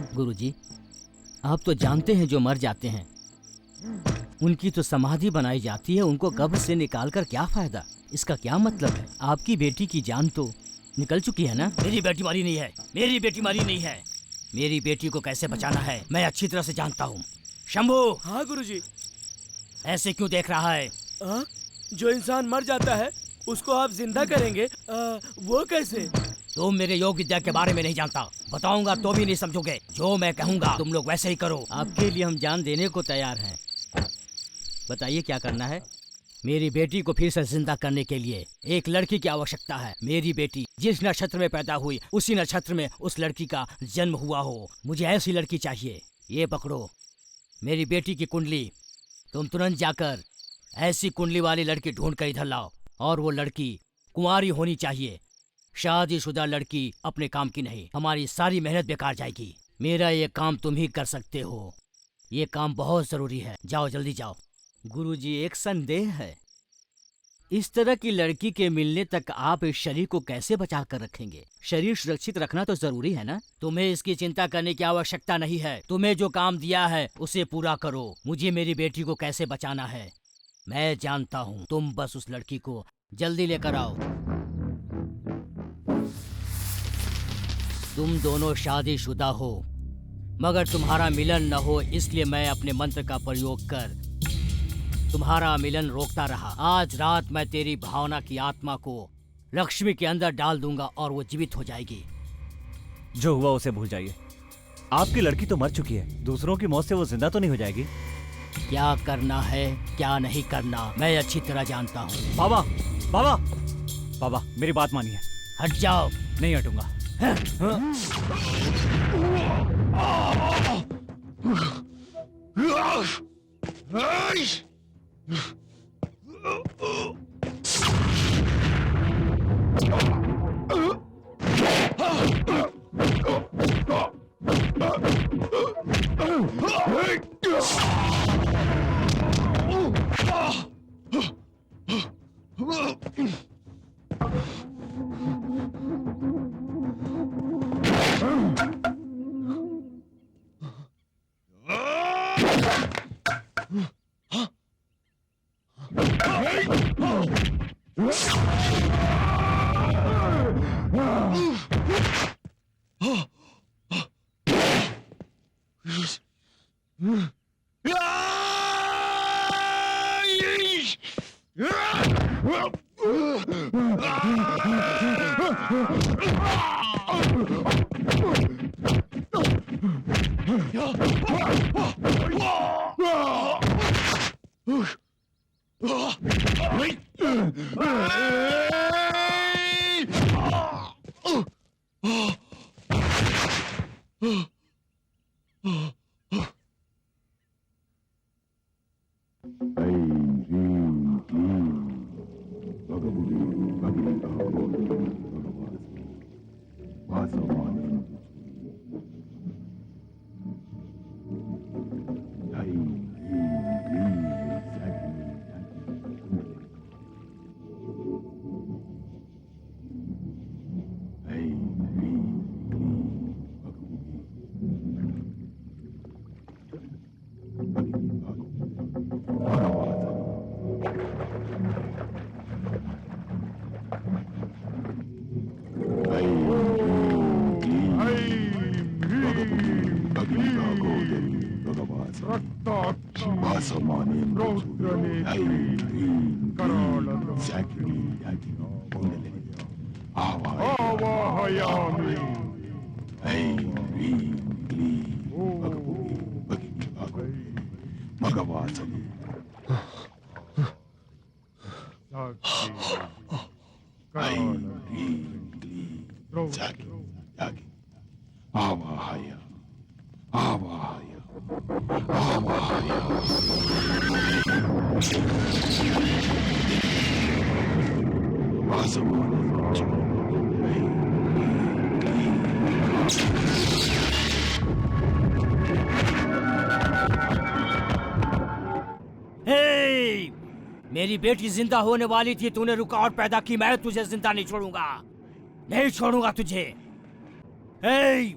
गुरुजी, आप तो जानते हैं जो मर जाते हैं उनकी तो समाधि बनाई जाती है, उनको कब्र से निकालकर क्या फायदा? इसका क्या मतलब है? आपकी बेटी की जान तो निकल चुकी है ना? मेरी बेटी मारी नहीं है, मेरी बेटी मारी नहीं है। मेरी बेटी को कैसे बचाना है मैं अच्छी तरह से जानता हूँ। शंभू, हाँ गुरुजी। ऐसे क्यों देख रहा है? जो इंसान मर जाता है उसको आप जिंदा करेंगे, वो कैसे? तुम मेरे योग विद्या के बारे में नहीं जानता, बताऊंगा तो भी नहीं समझोगे। जो मैं कहूँगा तुम लोग वैसे ही करो। आपके लिए हम जान देने को तैयार हैं। बताइए क्या करना है? मेरी बेटी को फिर से जिंदा करने के लिए एक लड़की की आवश्यकता है। मेरी बेटी जिस नक्षत्र में पैदा हुई उसी नक्षत्र में उस लड़की का जन्म हुआ हो। मुझे ऐसी लड़की चाहिए। ये पकड़ो मेरी बेटी की कुंडली। तुम तुरंत जाकर ऐसी कुंडली वाली लड़की ढूंढ कर इधर लाओ, और वो लड़की कुंवारी होनी चाहिए। शादीशुदा लड़की अपने काम की नहीं। हमारी सारी मेहनत बेकार जाएगी। मेरा ये काम तुम ही कर सकते हो। ये काम बहुत जरूरी है। जाओ जल्दी जाओ। गुरुजी, एक संदेह है। इस तरह की लड़की के मिलने तक आप इस शरीर को कैसे बचा कर रखेंगे? शरीर सुरक्षित रखना तो जरूरी है ना? तुम्हें इसकी चिंता करने की आवश्यकता नहीं है। तुम्हें जो काम दिया है उसे पूरा करो। मुझे मेरी बेटी को कैसे बचाना है मैं जानता हूँ। तुम बस उस लड़की को जल्दी लेकर आओ। तुम दोनों शादीशुदा हो मगर तुम्हारा मिलन न हो, इसलिए मैं अपने मंत्र का प्रयोग कर तुम्हारा मिलन रोकता रहा। आज रात मैं तेरी भावना की आत्मा को लक्ष्मी के अंदर डाल दूंगा और वो जीवित हो जाएगी। जो हुआ उसे भूल जाइए। आपकी लड़की तो मर चुकी है, दूसरों की मौत से वो जिंदा तो नहीं हो जाएगी। क्या करना है क्या नहीं करना मैं अच्छी तरह जानता हूँ। बाबा बाबा बाबा, मेरी बात मानिए। हट जाओ। नहीं हटूंगा। मेरी बेटी जिंदा होने वाली थी, तूने रुकावट पैदा की। मैं तुझे जिंदा नहीं छोड़ूंगा, नहीं छोड़ूंगा तुझे। हे!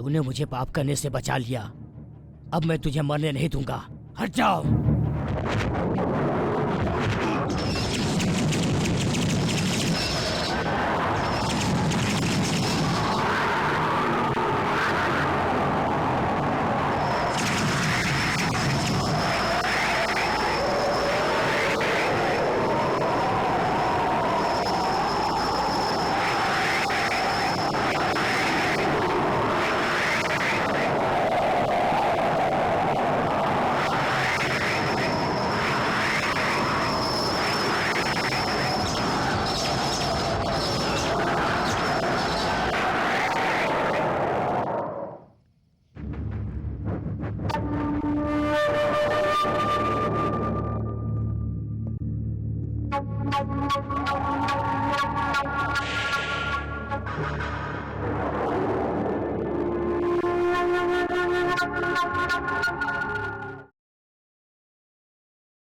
तूने मुझे पाप करने से बचा लिया, अब मैं तुझे मरने नहीं दूंगा। हट जाओ।